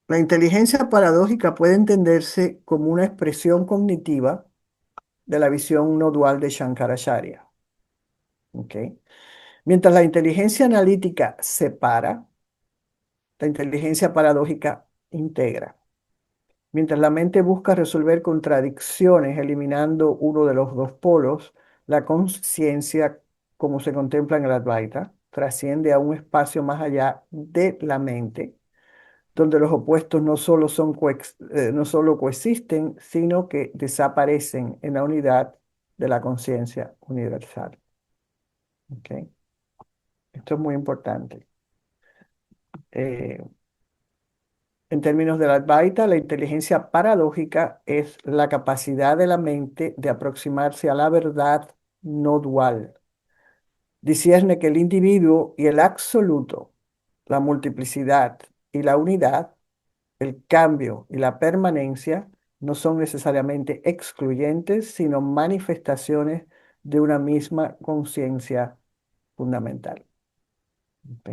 la inteligencia paradójica puede entenderse como una expresión cognitiva de la visión no dual de Shankaracharya. ¿ok? Mientras la inteligencia analítica separa, la inteligencia paradójica integra. Mientras la mente busca resolver contradicciones eliminando uno de los dos polos, la conciencia, como se contempla en el Advaita, trasciende a un espacio más allá de la mente, donde los opuestos no solo coexisten, sino que desaparecen en la unidad de la conciencia universal. ¿Ok? Esto es muy importante. Eh, En términos del Advaita, la inteligencia paradójica es la capacidad de la mente de aproximarse a la verdad no dual. Discierne que el individuo y el absoluto, la multiplicidad y la unidad, el cambio y la permanencia no son necesariamente excluyentes, sino manifestaciones de una misma conciencia fundamental. ¿Ok?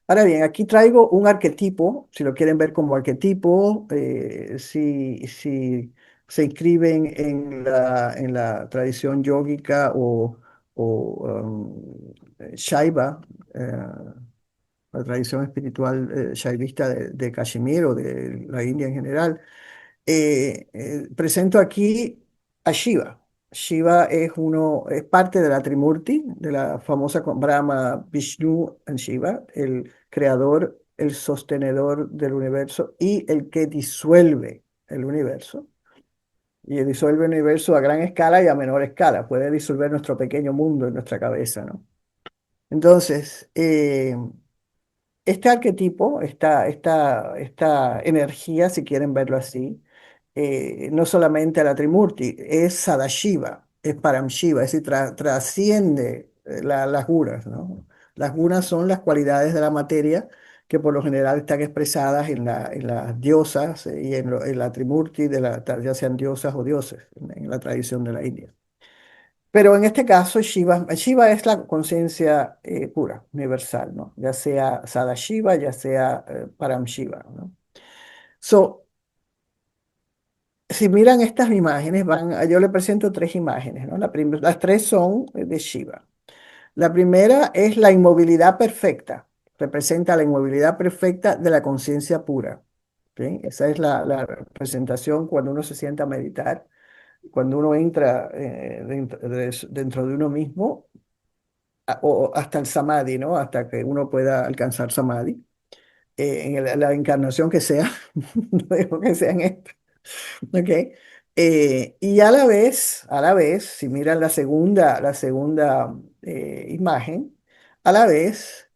Ahora bien, aquí traigo un arquetipo, si lo quieren ver como arquetipo, si se inscriben en la tradición yógica o Shaiva, la tradición espiritual shaivista de Kashmir o de la India en general, presento aquí a Shiva. Shiva es parte de la Trimurti, de la famosa Brahma, Vishnu y Shiva, el creador, el sostenedor del universo y el que disuelve el universo. Y disuelve el universo a gran escala y a menor escala. Puede disolver nuestro pequeño mundo en nuestra cabeza, ¿no? Entonces, este arquetipo, esta energía, si quieren verlo así, no solamente a la Trimurti, es Sadashiva, es Paramshiva, es decir, trasciende las gunas, ¿no? Las gunas son las cualidades de la materia que por lo general están expresadas en las diosas y en la Trimurti, ya sean diosas o dioses, en la tradición de la India. Pero en este caso, Shiva es la conciencia pura, universal, ¿no? Ya sea Sadashiva, ya sea Paramshiva, ¿no? So, si miran estas imágenes, yo le presento tres imágenes, ¿no? Las tres son de Shiva. La primera es la inmovilidad perfecta, representa la inmovilidad perfecta de la conciencia pura. ¿Ok? Esa es la representación cuando uno se sienta a meditar, cuando uno entra dentro de uno mismo o hasta el samadhi, ¿no? Hasta que uno pueda alcanzar samadhi, la encarnación que sea, no digo que sea en esta, ¿ok? Y a la vez, si miran la segunda imagen, a la vez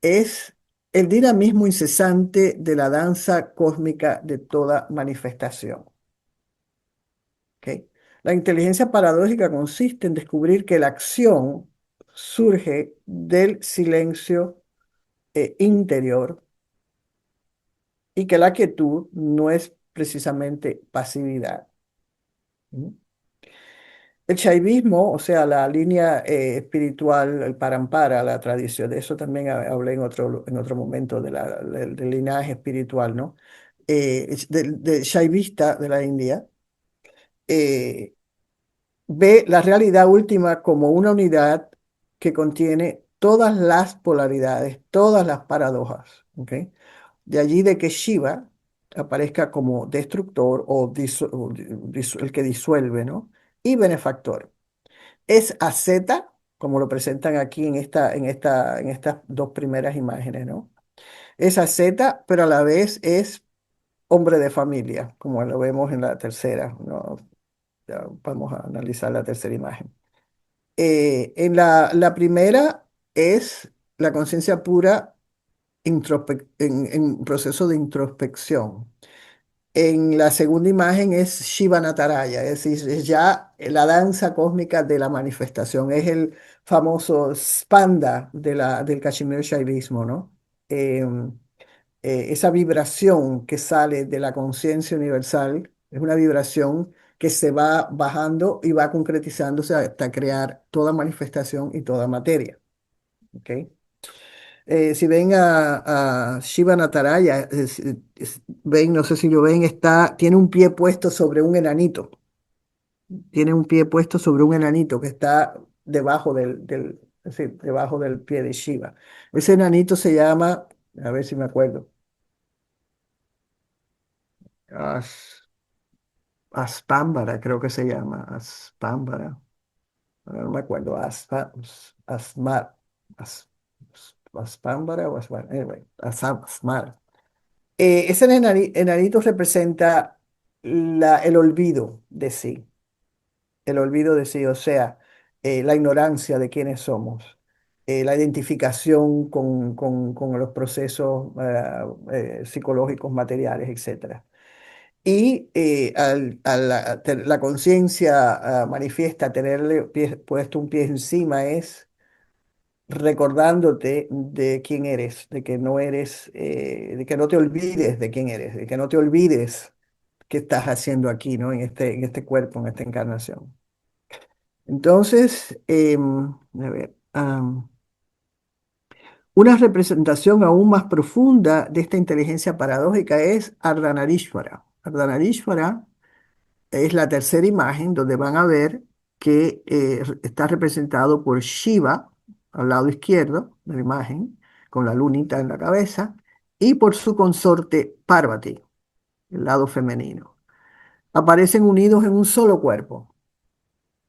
es el dinamismo incesante de la danza cósmica de toda manifestación, ¿ok? La inteligencia paradójica consiste en descubrir que la acción surge del silencio interior y que la quietud no es precisamente pasividad. ¿Mm? El shaivismo, o sea, la línea espiritual, el parampara, la tradición, de eso también hablé en otro momento del linaje espiritual, ¿no? Del shaivista de la India, eh, ve la realidad última como una unidad que contiene todas las polaridades, todas las paradojas, ¿ok? De allí de que Shiva aparezca como destructor o el que disuelve, ¿no? Y benefactor. Es asceta, como lo presentan aquí en estas dos primeras imágenes, ¿no? Es asceta, pero a la vez es hombre de familia, como lo vemos en la tercera, ¿no? Ya vamos a analizar la tercera imagen. En la primera es la conciencia pura en proceso de introspección. En la segunda imagen es Shiva Nataraya, es decir, es ya la danza cósmica de la manifestación, es el famoso Spanda del Kashmir Shaivismo, ¿no? Esa vibración que sale de la conciencia universal es una vibración que se va bajando y va concretizándose hasta crear toda manifestación y toda materia, ¿ok? Si ven a Shiva Nataraya, ven, no sé si lo ven, tiene un pie puesto sobre un enanito, tiene un pie puesto sobre un enanito que está debajo es decir, debajo del pie de Shiva. Ese enanito se llama, a ver si me acuerdo, As- Aspámbara, creo que se llama, Aspámbara. Ahora no me acuerdo, Asmar, As- Aspámbara o Asmar, anyway, Asmar. Ese enanito representa el olvido de sí, el olvido de sí, o sea, la ignorancia de quiénes somos, la identificación con los procesos psicológicos, materiales, etcétera. Y la conciencia manifiesta tenerle puesto un pie encima es recordándote de quién eres, de que no eres, de que no te olvides de quién eres, de que no te olvides qué estás haciendo aquí, ¿no? En este cuerpo, en esta encarnación. Entonces, a ver, una representación aún más profunda de esta inteligencia paradójica es Ardhanarishvara. Ardhanarishvara es la tercera imagen donde van a ver que está representado por Shiva al lado izquierdo de la imagen, con la lunita en la cabeza, y por su consorte Parvati, el lado femenino. Aparecen unidos en un solo cuerpo.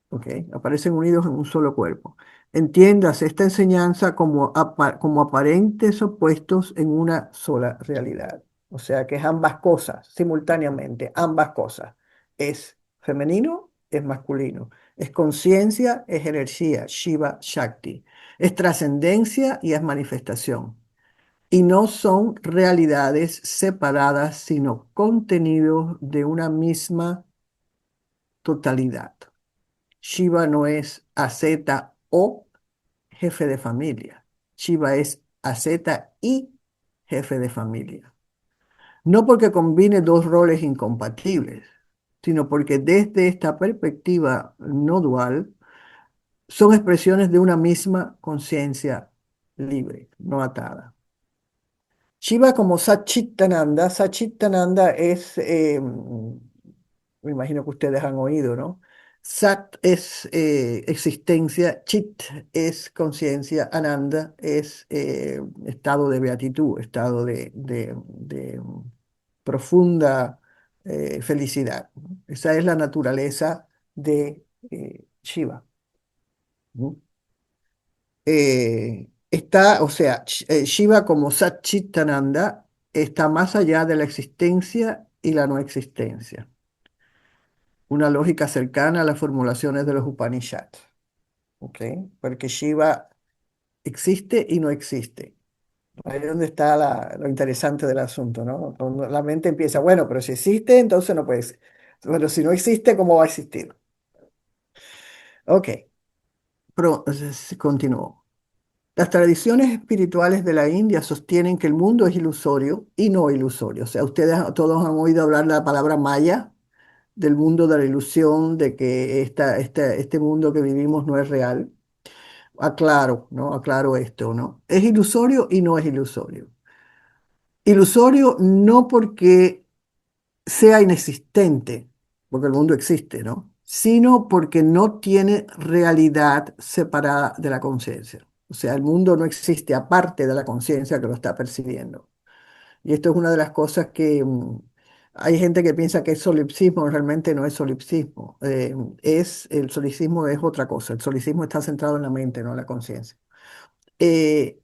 ¿Ok? Aparecen unidos en un solo cuerpo. Entiendas esta enseñanza como aparentes opuestos en una sola realidad. O sea que es ambas cosas, simultáneamente, ambas cosas. Es femenino, es masculino. Es conciencia, es energía, Shiva Shakti. Es trascendencia y es manifestación. Y no son realidades separadas, sino contenidos de una misma totalidad. Shiva no es AZ o jefe de familia. Shiva es AZ y jefe de familia. No porque combine dos roles incompatibles, sino porque desde esta perspectiva no dual son expresiones de una misma conciencia libre, no atada. Shiva como Satchitananda. Satchitananda es, me imagino que ustedes han oído, ¿no? Sat es existencia, Chit es conciencia, Ananda es estado de beatitud, estado de profunda felicidad. Esa es la naturaleza de Shiva. ¿No? Está, o sea, Shiva como Satchitananda está más allá de la existencia y la no existencia. Una lógica cercana a las formulaciones de los Upanishads. ¿Ok? Porque Shiva existe y no existe. Ahí es donde está lo interesante del asunto, ¿no? Cuando la mente empieza, bueno, pero si existe, entonces no puede ser. Pero si no existe, ¿cómo va a existir? Ok, continúo. Las tradiciones espirituales de la India sostienen que el mundo es ilusorio y no ilusorio. O sea, ustedes todos han oído hablar la palabra maya, del mundo de la ilusión, de que este mundo que vivimos no es real. Aclaro, ¿no? Aclaro esto, ¿no? Es ilusorio y no es ilusorio. Ilusorio no porque sea inexistente, porque el mundo existe, ¿no? Sino porque no tiene realidad separada de la conciencia. O sea, el mundo no existe aparte de la conciencia que lo está percibiendo. Y esto es una de las cosas que hay gente que piensa que es solipsismo, realmente no es solipsismo. El solipsismo es otra cosa. El solipsismo está centrado en la mente, no en la conciencia. Eh,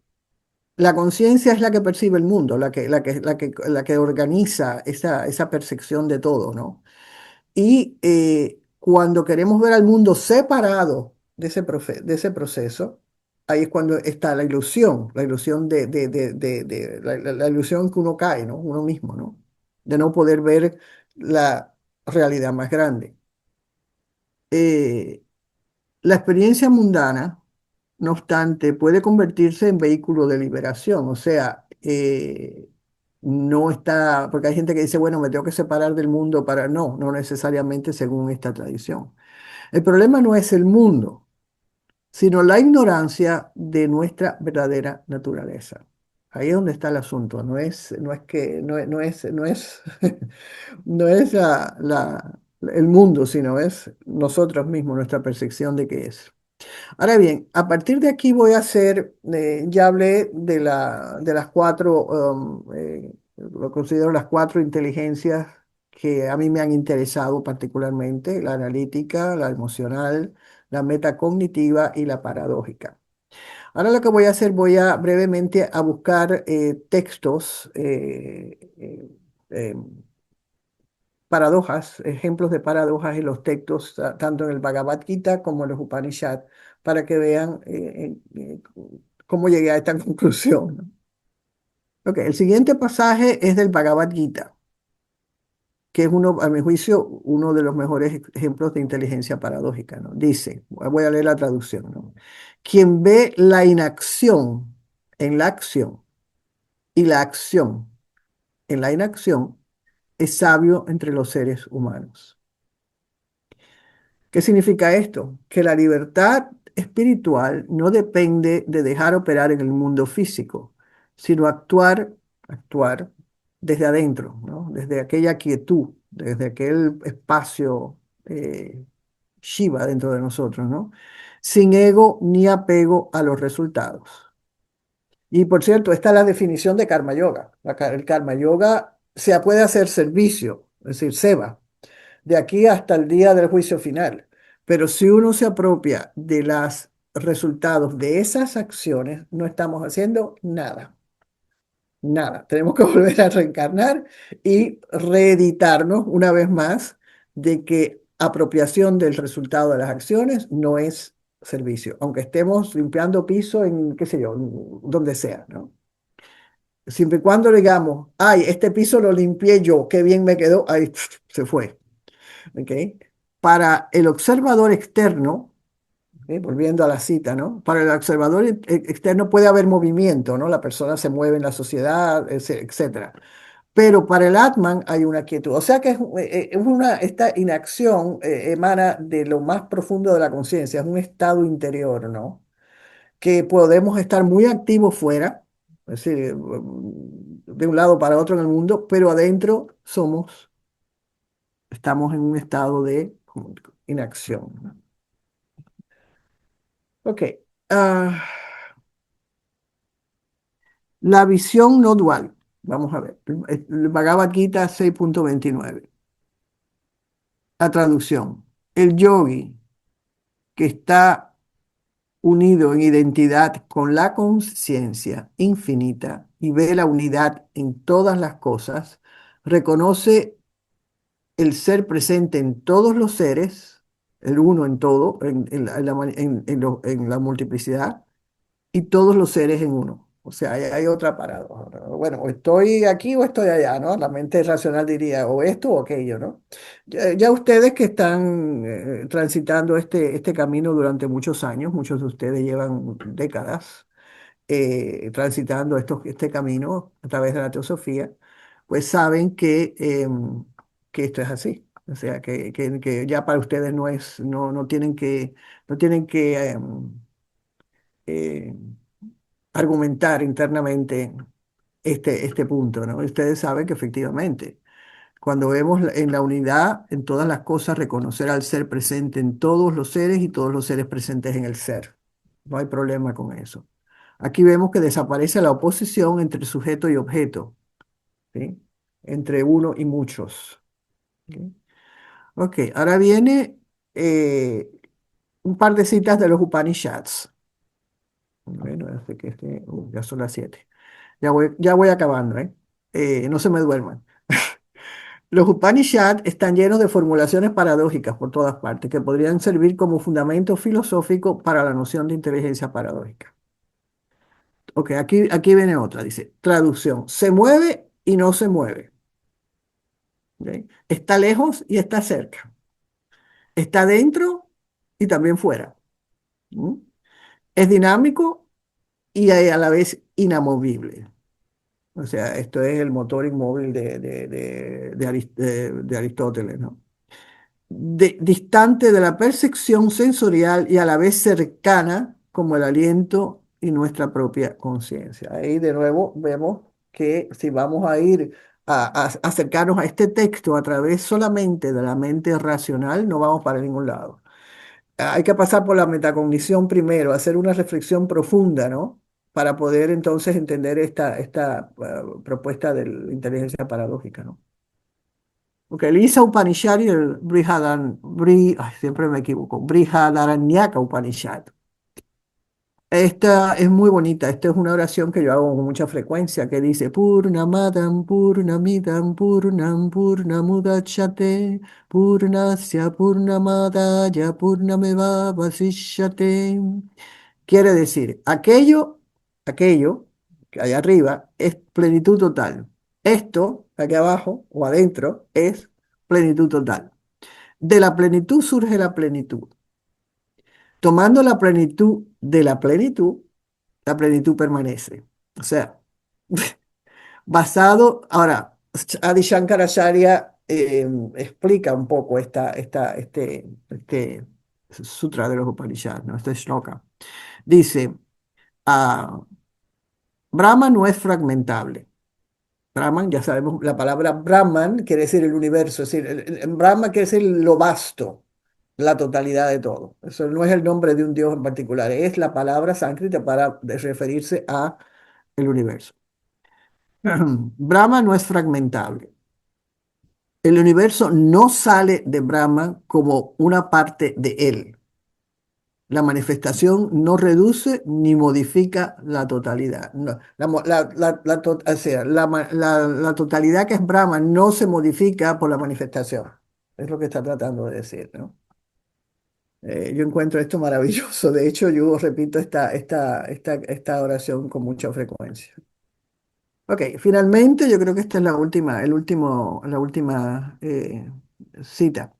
la conciencia es la que percibe el mundo, la que organiza esa percepción de todo, ¿no? Y cuando queremos ver al mundo separado de ese proceso, ahí es cuando está la ilusión la ilusión que uno cae, ¿no? Uno mismo, ¿no? De no poder ver la realidad más grande. Eh, la experiencia mundana, no obstante, puede convertirse en vehículo de liberación, o sea, no está, porque hay gente que dice, bueno, me tengo que separar del mundo para, no, no necesariamente según esta tradición. El problema no es el mundo, sino la ignorancia de nuestra verdadera naturaleza. Ahí es donde está el asunto, no es que, no es, no es, no es el mundo, sino es nosotros mismos, nuestra percepción de qué es. Ahora bien, a partir de aquí voy a hacer, ya hablé de las cuatro, lo considero las cuatro inteligencias que a mí me han interesado particularmente, la analítica, la emocional, la metacognitiva y la paradójica. Ahora lo que voy a hacer, voy a brevemente a buscar textos, paradojas, ejemplos de paradojas en los textos, tanto en el Bhagavad Gita como en los Upanishad, para que vean cómo llegué a esta conclusión, ¿no? Ok, el siguiente pasaje es del Bhagavad Gita, que es uno, a mi juicio, uno de los mejores ejemplos de inteligencia paradójica, ¿no? Dice, voy a leer la traducción, ¿no? Quien ve la inacción en la acción y la acción en la inacción es sabio entre los seres humanos. ¿Qué significa esto? Que la libertad espiritual no depende de dejar operar en el mundo físico, sino actuar desde adentro, ¿no? Desde aquella quietud, desde aquel espacio Shiva dentro de nosotros, ¿no? Sin ego ni apego a los resultados. Y por cierto, esta es la definición de Karma Yoga. El Karma Yoga se puede hacer servicio, es decir, seva de aquí hasta el día del juicio final. Pero si uno se apropia de los resultados de esas acciones, no estamos haciendo nada. Nada. Tenemos que volver a reencarnar y reeditarnos una vez más de que apropiación del resultado de las acciones no es servicio, aunque estemos limpiando piso en, qué sé yo, donde sea, ¿no? Siempre y cuando digamos, ay, este piso lo limpié yo, qué bien me quedó, ahí se fue. ¿Ok? Para el observador externo, ¿ok? Volviendo a la cita, ¿no? Para el observador externo puede haber movimiento, ¿no? La persona se mueve en la sociedad, etcétera. Pero para el Atman hay una quietud. O sea que esta inacción emana de lo más profundo de la conciencia, es un estado interior, ¿no? Que podemos estar muy activos fuera, es decir, de un lado para otro en el mundo, pero adentro estamos en un estado de como, inacción, ¿no? Ok. ah, la visión no dual. Vamos a ver. El Bhagavad Gita 6.29. La traducción. El yogi que está unido en identidad con la conciencia infinita y ve la unidad en todas las cosas, reconoce el ser presente en todos los seres, el uno en todo, en la multiplicidad, y todos los seres en uno. O sea, hay otra paradoja, ¿no? Bueno, o estoy aquí o estoy allá, ¿no? La mente racional diría o esto o aquello, ¿no? Ya ustedes que están transitando este camino durante muchos años, muchos de ustedes llevan décadas transitando este camino a través de la teosofía, pues saben que esto es así. O sea, que ya para ustedes no tienen que eh, argumentar internamente este punto, ¿no? Ustedes saben que efectivamente, cuando vemos en la unidad, en todas las cosas, reconocer al ser presente en todos los seres y todos los seres presentes en el ser. No hay problema con eso. Aquí vemos que desaparece la oposición entre sujeto y objeto, ¿sí? Entre uno y muchos. ¿Ok? Ok, ahora viene un par de citas de los Upanishads. Bueno, ya son las 7. Ya voy acabando, ¿eh? No se me duerman. Los Upanishads están llenos de formulaciones paradójicas por todas partes que podrían servir como fundamento filosófico para la noción de inteligencia paradójica. Ok, aquí viene otra, dice, traducción, se mueve y no se mueve. ¿Ok? Está lejos y está cerca. Está dentro y también fuera. ¿Mm? Es dinámico y a la vez inamovible. O sea, esto es el motor inmóvil de Aristóteles, ¿no? Distante de la percepción sensorial y a la vez cercana como el aliento y nuestra propia conciencia. Ahí de nuevo vemos que si vamos a ir acercarnos a este texto a través solamente de la mente racional, no vamos para ningún lado. Hay que pasar por la metacognición primero, hacer una reflexión profunda, ¿no? Para poder entonces entender esta propuesta de la inteligencia paradójica, ¿no? Ok, el Isa Upanishad y el ay, siempre me equivoco, Brihadaranyaka Upanishad. Esta es muy bonita, esta es una oración que yo hago con mucha frecuencia, que dice Purnamadam Purnamidam Purnam Purnamudachyate Purnasya Purnamadaya Purnameva Vasishyate. Quiere decir, aquello que hay arriba es plenitud total. Esto, aquí abajo o adentro, es plenitud total. De la plenitud surge la plenitud. Tomando la plenitud de la plenitud permanece. O sea, basado, ahora, Adi Shankaracharya explica un poco este sutra de los Upanishads, ¿no? Este shloka. Dice, ah, Brahma no es fragmentable. Brahman, ya sabemos, la palabra Brahman quiere decir el universo, es decir, Brahma quiere decir lo vasto, la totalidad de todo. Eso no es el nombre de un dios en particular, es la palabra sánscrita para referirse a el universo. Brahma no es fragmentable. El universo no sale de Brahman como una parte de él. La manifestación no reduce ni modifica la totalidad. No, o sea, la totalidad que es Brahman no se modifica por la manifestación. Es lo que está tratando de decir, ¿no? Yo encuentro esto maravilloso. De hecho, yo repito esta oración con mucha frecuencia. Ok, finalmente yo creo que esta es la última cita.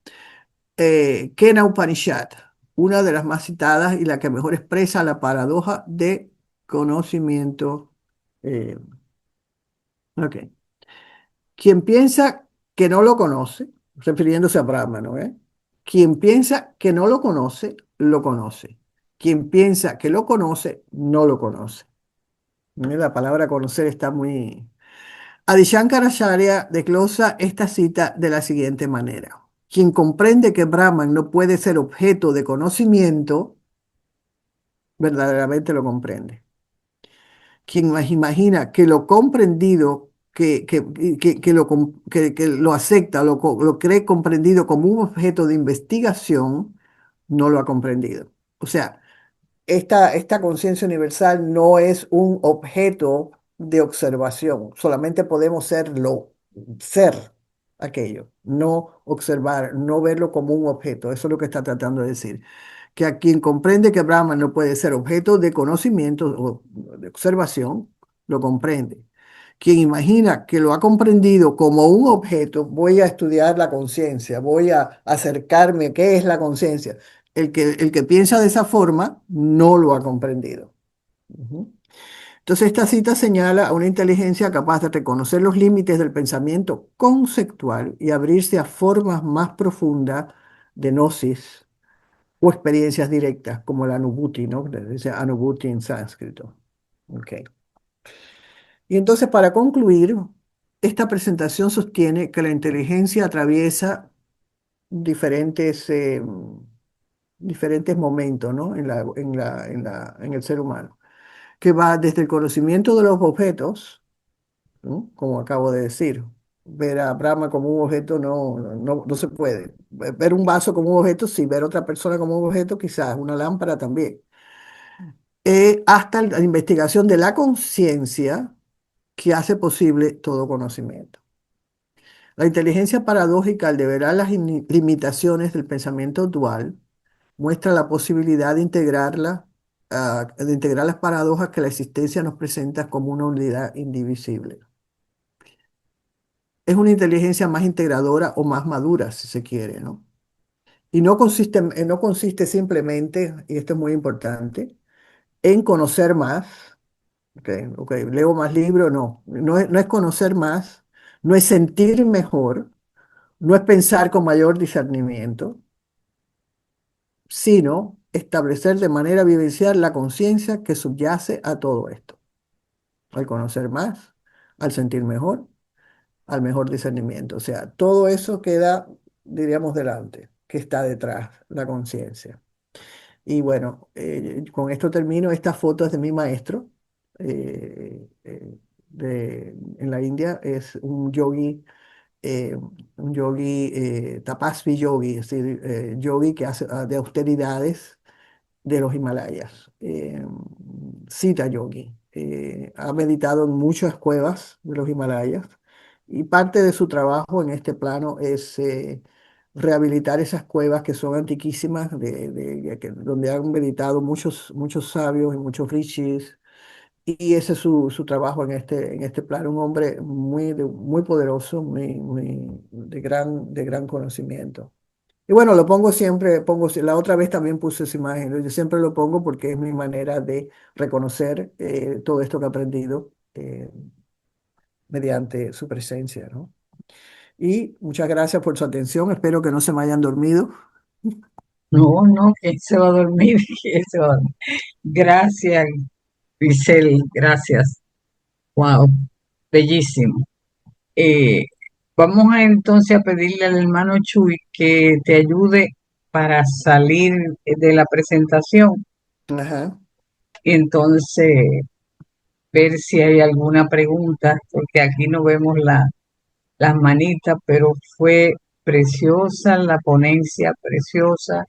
Kena Upanishad, una de las más citadas y la que mejor expresa la paradoja de conocimiento. eh, ok. Quien piensa que no lo conoce, refiriéndose a Brahma, ¿no? Quien piensa que no lo conoce, lo conoce. Quien piensa que lo conoce, no lo conoce. La palabra conocer está muy... Adi Shankaracharya desglosa esta cita de la siguiente manera. Quien comprende que Brahman no puede ser objeto de conocimiento, verdaderamente lo comprende. Quien imagina que lo comprendido, que lo acepta, lo cree comprendido como un objeto de investigación, no lo ha comprendido. O sea, esta conciencia universal no es un objeto de observación, solamente podemos ser aquello, no observar, no verlo como un objeto. Eso es lo que está tratando de decir. Que a quien comprende que Brahman no puede ser objeto de conocimiento o de observación, lo comprende. Quien imagina que lo ha comprendido como un objeto, voy a estudiar la conciencia, voy a acercarme a qué es la conciencia. El que piensa de esa forma no lo ha comprendido. Ujú. Entonces, esta cita señala a una inteligencia capaz de reconocer los límites del pensamiento conceptual y abrirse a formas más profundas de gnosis o experiencias directas, como la anubhuti, ¿no? Dice anubhuti en sánscrito. Ok. Y entonces, para concluir, esta presentación sostiene que la inteligencia atraviesa diferentes, diferentes momentos, ¿no? En el ser humano, que va desde el conocimiento de los objetos, ¿no? Como acabo de decir. Ver a Brahma como un objeto no se puede. Ver un vaso como un objeto, sí. Ver otra persona como un objeto, quizás. Una lámpara también. Hasta la investigación de la conciencia que hace posible todo conocimiento. La inteligencia paradójica, al develar las limitaciones del pensamiento dual, muestra la posibilidad de integrar las paradojas que la existencia nos presenta como una unidad indivisible. Es una inteligencia más integradora o más madura, si se quiere, ¿no? Y no consiste simplemente, y esto es muy importante, en conocer más. Ok, ok, leo más libros, no es conocer más, no es sentir mejor, no es pensar con mayor discernimiento, sino establecer de manera vivencial la conciencia que subyace a todo esto. Al conocer más, al sentir mejor, al mejor discernimiento. O sea, todo eso queda, diríamos, delante, que está detrás, la conciencia. Y bueno, con esto termino. Esta foto es de mi maestro en la India. Es un yogi, Tapasvi yogi, es decir, yogi que hace de austeridades de los Himalayas. Sita Yogi. Ha meditado en muchas cuevas de los Himalayas y parte de su trabajo en este plano es rehabilitar esas cuevas que son antiquísimas, donde han meditado muchos sabios y muchos rishis. Y ese es su trabajo en este plano, un hombre muy poderoso, de gran conocimiento. Y bueno, lo pongo siempre, la otra vez también puse esa imagen, ¿no? Yo siempre lo pongo porque es mi manera de reconocer todo esto que he aprendido mediante su presencia, ¿no? Y muchas gracias por su atención, espero que no se me hayan dormido. No, no, que se va a dormir, que se va a dormir. Gracias, Grisel, gracias. Wow, bellísimo. Eh, Vamos a entonces a pedirle al hermano Chuy que te ayude para salir de la presentación Ajá. y entonces ver si hay alguna pregunta, porque aquí no vemos las manitas, pero fue preciosa la ponencia, preciosa,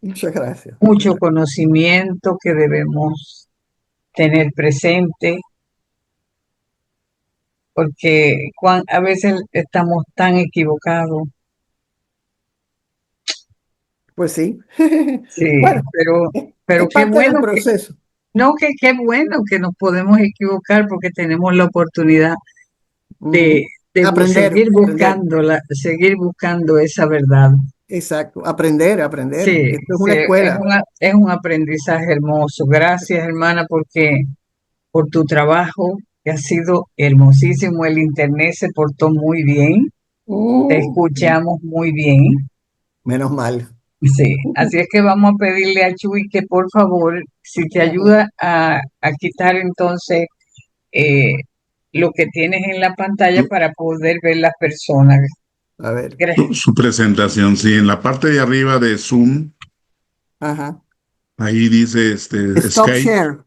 Muchas gracias, muchas mucho gracias. conocimiento que debemos tener presente, porque a veces estamos tan equivocados. Pues sí. Sí, Bueno, pero es qué parte del bueno que, proceso. no, que qué bueno que nos podemos equivocar porque tenemos la oportunidad de, Ujú. Aprender, aprender. seguir buscando esa verdad. Exacto, aprender, aprender. Sí, Esto es sí, una escuela. es un aprendizaje hermoso. Gracias, hermana, porque por tu trabajo, que ha sido hermosísimo. El internet se portó muy bien, te Uh, escuchamos muy bien. Menos mal. Sí, así es que vamos a pedirle a Chuy que por favor, si te Ajá. ayuda a quitar entonces eh, lo que tienes en la pantalla Su, para poder ver las personas. A ver. su presentación, sí, en la parte de arriba de Zoom, Ajá. ahí dice Stop Skype, share.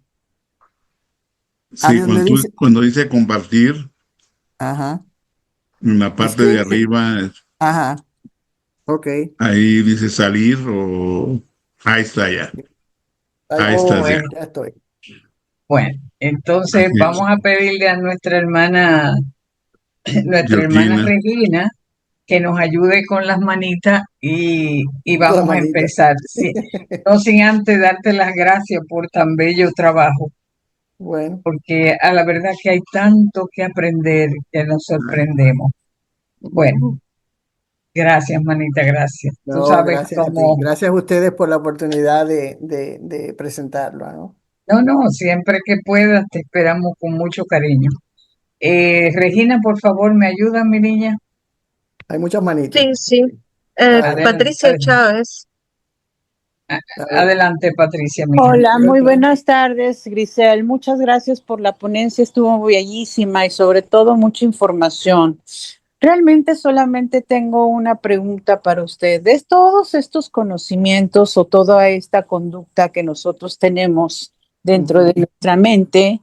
¿A sí, dónde dice? cuando dice compartir, Ajá. en la Es parte de que, arriba, ajá. Ok. ahí dice salir o ahí está ya, Ahí ahí Oh, está ya. bueno, ya estoy. bueno, entonces Así es. vamos a pedirle a nuestra hermana Georgina, Regina, que nos ayude con las manitas y La vamos a manita. empezar. Sí, no sin antes darte las gracias por tan bello trabajo, Bueno. porque a la verdad que hay tanto que aprender que nos sorprendemos. Bueno, Ujú. gracias, manita, gracias. Tú No, sabes gracias a ti. cómo, Gracias a ustedes por la oportunidad de presentarlo, ¿no? no, no, siempre que puedas te esperamos con mucho cariño. Regina, por favor, ¿me ayuda, mi niña? Hay muchas manitos. Sí, sí. Adelante. Adelante, Patricia Chávez. A ver. adelante, Patricia, mi hija. Hola, muy Ok. buenas tardes, Grisel. Muchas gracias por la ponencia, estuvo bellísima y sobre todo mucha información. Realmente solamente tengo una pregunta para ustedes. Todos estos conocimientos o toda esta conducta que nosotros tenemos dentro de Ujú. nuestra mente,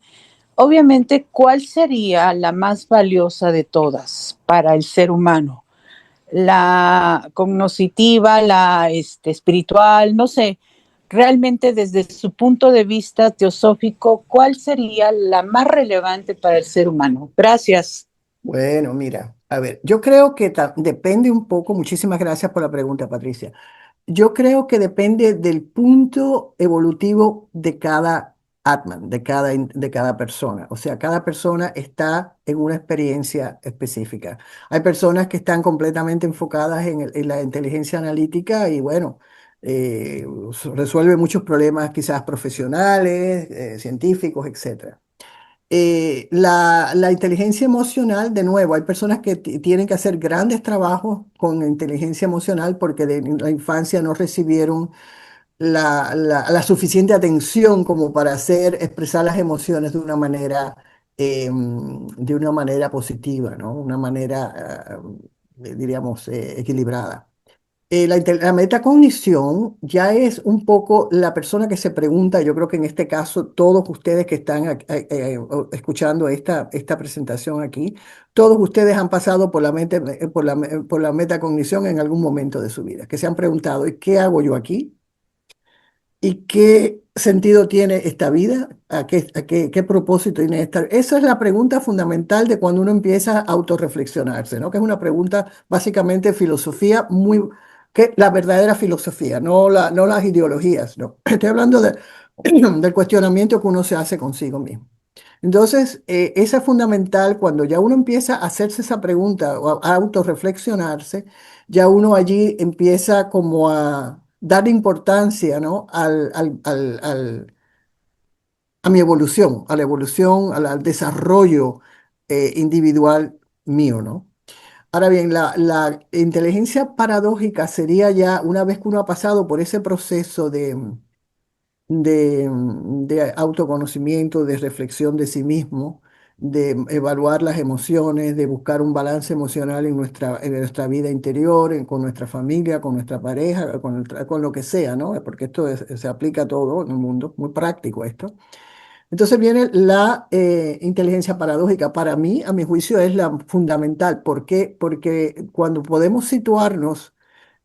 obviamente, ¿cuál sería la más valiosa de todas para el ser humano? La cognitiva, la espiritual, no sé, realmente desde su punto de vista teosófico, ¿cuál sería la más relevante para el ser humano? Gracias. Bueno, mira, a ver, yo creo que depende un poco, muchísimas gracias por la pregunta, Patricia. Yo creo que depende del punto evolutivo de cada Atman, de cada persona. O sea, cada persona está en una experiencia específica. Hay personas que están completamente enfocadas en la inteligencia analítica y bueno, resuelve muchos problemas quizás profesionales, científicos, etcétera. La inteligencia emocional, de nuevo, hay personas que tienen que hacer grandes trabajos con inteligencia emocional porque de la infancia no recibieron la suficiente atención como para hacer expresar las emociones de una manera de una manera positiva, ¿no? Una manera, diríamos, equilibrada. La metacognición ya es un poco la persona que se pregunta, yo creo que en este caso todos ustedes que están escuchando esta presentación aquí, todos ustedes han pasado por por la metacognición en algún momento de su vida, que se han preguntado, ¿y qué hago yo aquí? ¿Y qué sentido tiene esta vida? ¿Qué propósito tiene esta? Esa es la pregunta fundamental de cuando uno empieza a autorreflexionarse, ¿no? Que es una pregunta básicamente de filosofía que la verdadera filosofía, no las ideologías, ¿no? Estoy hablando del cuestionamiento que uno se hace consigo mismo. Entonces, esa es fundamental cuando ya uno empieza a hacerse esa pregunta o a autorreflexionarse, ya uno allí empieza como a dar importancia, ¿no? A mi evolución, a la evolución, al desarrollo individual mío, ¿no? Ahora bien, la inteligencia paradójica sería ya una vez que uno ha pasado por ese proceso de autoconocimiento, de reflexión de sí mismo, de evaluar las emociones, de buscar un balance emocional en nuestra vida interior, con nuestra familia, con nuestra pareja, con lo que sea, ¿no? Porque se aplica a todo en el mundo, muy práctico esto. Entonces viene la inteligencia paradójica. Para mí, a mi juicio, es la fundamental. ¿Por qué? Porque cuando podemos situarnos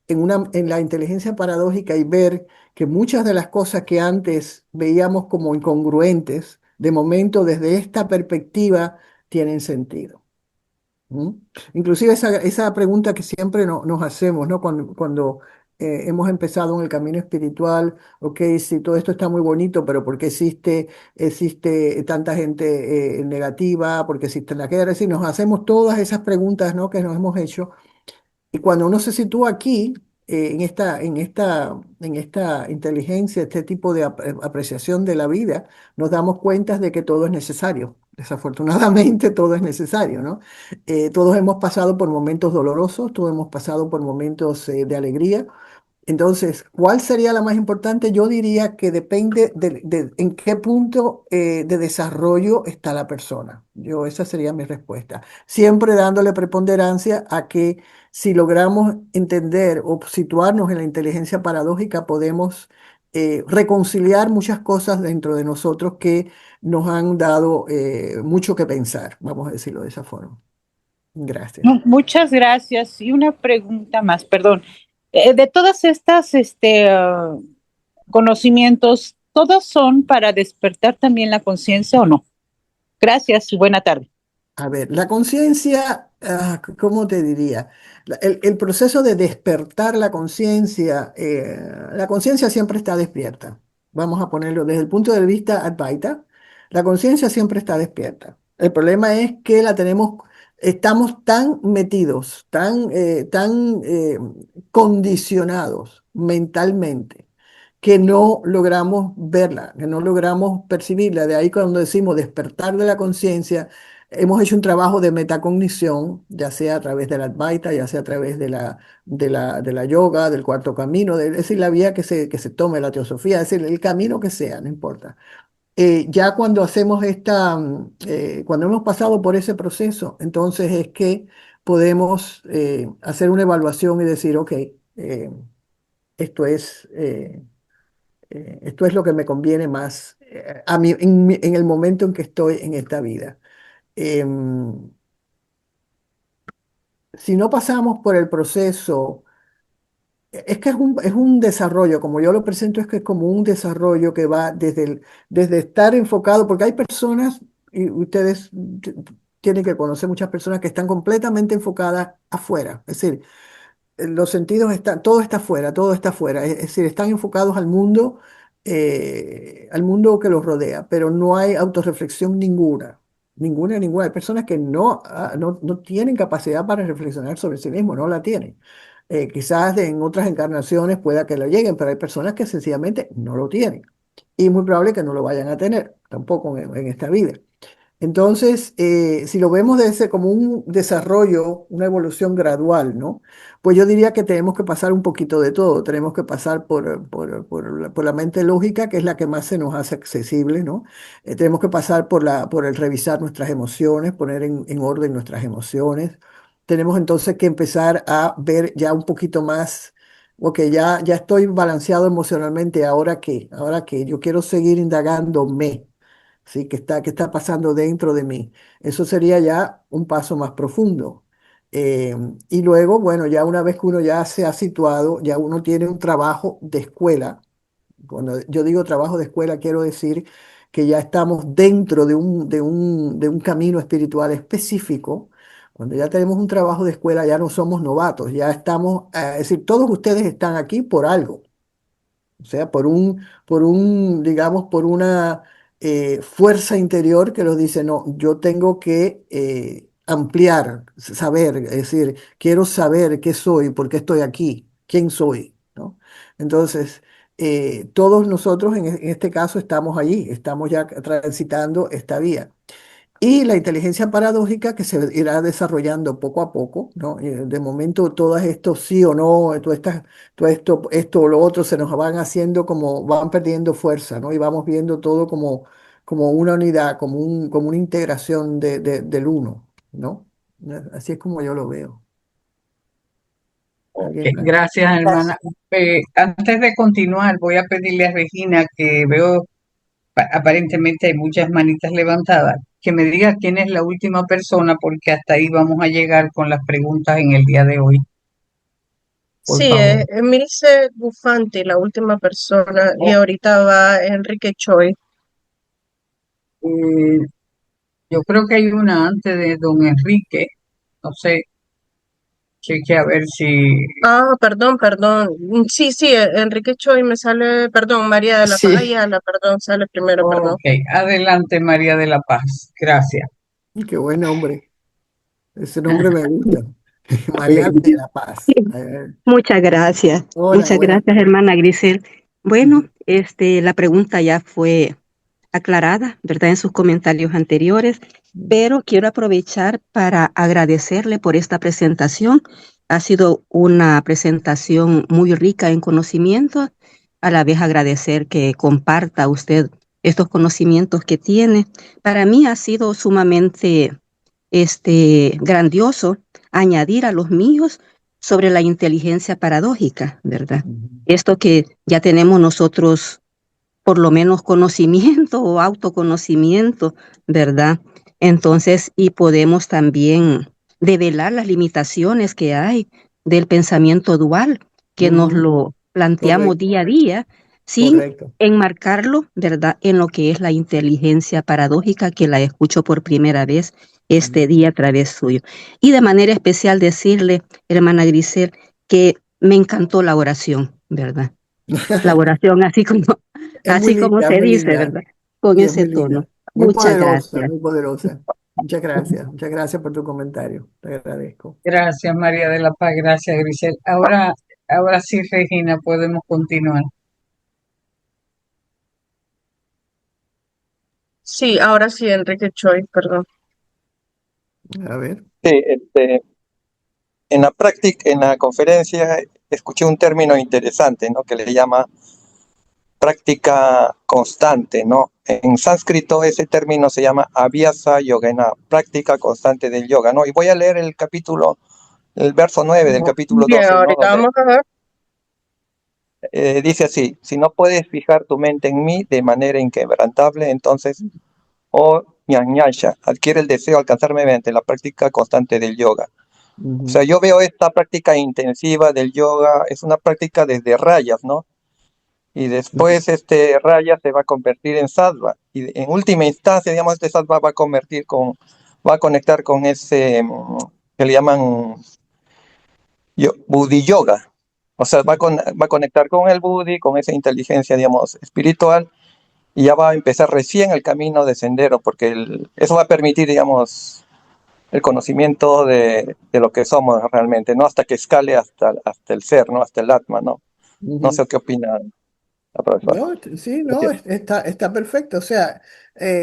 en la inteligencia paradójica y ver que muchas de las cosas que antes veíamos como incongruentes, de momento desde esta perspectiva tienen sentido. ¿Mm? Inclusive esa pregunta que siempre nos hacemos, ¿no? Cuando hemos empezado en el camino espiritual, ok, sí, todo esto está muy bonito, pero ¿por qué existe tanta gente negativa? ¿Por qué existe la guerra? Es decir, nos hacemos todas esas preguntas, ¿no? Que nos hemos hecho y cuando uno se sitúa aquí, en esta inteligencia, este tipo de apreciación de la vida, nos damos cuenta de que todo es necesario. Desafortunadamente, todo es necesario, ¿no? Todos hemos pasado por momentos dolorosos, todos hemos pasado por momentos de alegría, entonces, ¿cuál sería la más importante? Yo diría que depende de en qué punto de desarrollo está la persona. Esa sería mi respuesta. Siempre dándole preponderancia a que si logramos entender o situarnos en la inteligencia paradójica, podemos reconciliar muchas cosas dentro de nosotros que nos han dado mucho que pensar, vamos a decirlo de esa forma. Gracias. Muchas gracias. Y una pregunta más, perdón. De todas estas conocimientos, ¿todos son para despertar también la conciencia o no? Gracias y buena tarde. A ver, la conciencia, ¿cómo te diría? El proceso de despertar la conciencia siempre está despierta. Vamos a ponerlo desde el punto de vista Advaita, la conciencia siempre está despierta. El problema es que estamos tan metidos, tan condicionados mentalmente que no logramos verla, que no logramos percibirla. De ahí cuando decimos despertar de la conciencia, hemos hecho un trabajo de metacognición, ya sea a través de la Advaita, ya sea a través de la yoga, del cuarto camino, es decir, la vía que se tome, la teosofía, es decir, el camino que sea, no importa. Ya cuando hacemos cuando hemos pasado por ese proceso, entonces es que podemos hacer una evaluación y decir, ok, esto es... esto es lo que me conviene más a mí, en el momento en que estoy en esta vida. Em, si no pasamos por el proceso, es que es un desarrollo, como yo lo presento, es que es como un desarrollo que va desde estar enfocado, porque hay personas, y ustedes tienen que conocer muchas personas que están completamente enfocadas afuera, es decir, los sentidos están, todo está afuera, es decir, están enfocados al mundo que los rodea, pero no hay autorreflexión ninguna, ninguna, ninguna. Hay personas que no tienen capacidad para reflexionar sobre sí mismos, no la tienen. Quizás en otras encarnaciones pueda que lo lleguen, pero hay personas que sencillamente no lo tienen. Y es muy probable que no lo vayan a tener tampoco en esta vida. Entonces, si lo vemos de ese, como un desarrollo, una evolución gradual, ¿no? Pues yo diría que tenemos que pasar un poquito de todo. Tenemos que pasar por la mente lógica, que es la que más se nos hace accesible, ¿no? Tenemos que pasar por el revisar nuestras emociones, poner en orden nuestras emociones. Tenemos entonces que empezar a ver ya un poquito más, ok, ya estoy balanceado emocionalmente, ahora qué, yo quiero seguir indagándome. ¿Sí? ¿Qué está pasando dentro de mí? Eso sería ya un paso más profundo. Eh, y luego, bueno, ya una vez que uno ya se ha situado, ya uno tiene un trabajo de escuela. Cuando yo digo trabajo de escuela, quiero decir que ya estamos dentro de un camino espiritual específico. Cuando ya tenemos un trabajo de escuela, ya no somos novatos, ya estamos, es decir, todos ustedes están aquí por algo. O sea, digamos, por una fuerza interior que los dice, no, yo tengo que ampliar, saber, es decir, quiero saber qué soy, por qué estoy aquí, quién soy, ¿no? Entonces, todos nosotros en este caso estamos allí, estamos ya transitando esta vía. Y la inteligencia paradójica que se irá desarrollando poco a poco, ¿no? De momento, todas estos sí o no, todo esto o lo otro se nos van haciendo como, van perdiendo fuerza, ¿no? Y vamos viendo todo como una unidad, como una integración del uno, ¿no? Así es como yo lo veo. Ok, ¿Alguien más? gracias, hermana. Antes de continuar, voy a pedirle a Regina, que veo aparentemente hay muchas manitas levantadas, que me diga quién es la última persona, porque hasta ahí vamos a llegar con las preguntas en el día de hoy, por Sí, favor. Emilce Bufanti, la última persona, y Oh, ahorita va Enrique Choi. eh, yo creo que hay una antes de don Enrique, no sé, cheque a ver si... Ah, perdón. Sí, sí, Enrique Choi me sale, perdón, María de la Paz Sí. Ayala, perdón, sale primero, perdón. Ok, adelante María de la Paz, gracias. Qué buen nombre. Ese nombre me gusta. María de Sí. la Paz. A ver. Hola, Muchas buenas gracias, tardes. hermana Grisel. Bueno, la pregunta ya fue aclarada, ¿verdad? En sus comentarios anteriores, pero quiero aprovechar para agradecerle por esta presentación. Ha sido una presentación muy rica en conocimientos, a la vez agradecer que comparta usted estos conocimientos que tiene. Para mí ha sido sumamente grandioso añadir a los míos sobre la inteligencia paradójica, ¿verdad? Ujú. Esto que ya tenemos nosotros por lo menos conocimiento o autoconocimiento, ¿verdad? Entonces, y podemos también develar las limitaciones que hay del pensamiento dual, que nos Ujú. lo planteamos Correcto, día a día, sin correcto. enmarcarlo, ¿verdad?, en lo que es la inteligencia paradójica, que la escucho por primera vez este día a través suyo. Y de manera especial decirle, hermana Grisel, que me encantó la oración, ¿verdad? La oración Es muy así como linda, es se muy dice, linda. ¿verdad? Con Sí, es ese muy tono. linda. Muy Muchas poderosa, gracias. muy poderosa. Muchas gracias por tu comentario. Te agradezco. Gracias María de la Paz, gracias Grisel. Ahora sí, Regina, podemos continuar. Sí, ahora sí, Enrique Choi, perdón. A ver. Sí, en la práctica, en la conferencia, escuché un término interesante, ¿no? Que le llama práctica constante, ¿no? En sánscrito ese término se llama abhyasa yogena, práctica constante del yoga, ¿no? Y voy a leer el verso 9 del capítulo Bien, 12, ¿no? ahorita Donde vamos a ver. dice así: si no puedes fijar tu mente en mí de manera inquebrantable, entonces, oh ñañasha, adquiere el deseo de alcanzarme mediante la práctica constante del yoga. O sea, Ujú, yo veo esta práctica intensiva del yoga, es una práctica desde rayas, ¿no? Y después este raya se va a convertir en sattva. Y en última instancia, digamos, este sattva va a conectar con ese que le llaman Buddhi Yoga. O sea, va a conectar con el Buddhi, con esa inteligencia, digamos, espiritual, y ya va a empezar recién el camino de sendero, porque eso va a permitir, digamos, el conocimiento de lo que somos realmente, ¿no? Hasta que escale hasta el ser, ¿no? Hasta el Atma, ¿no? No ujú. sé qué opina profesor. No, sí, no, está perfecto. O sea,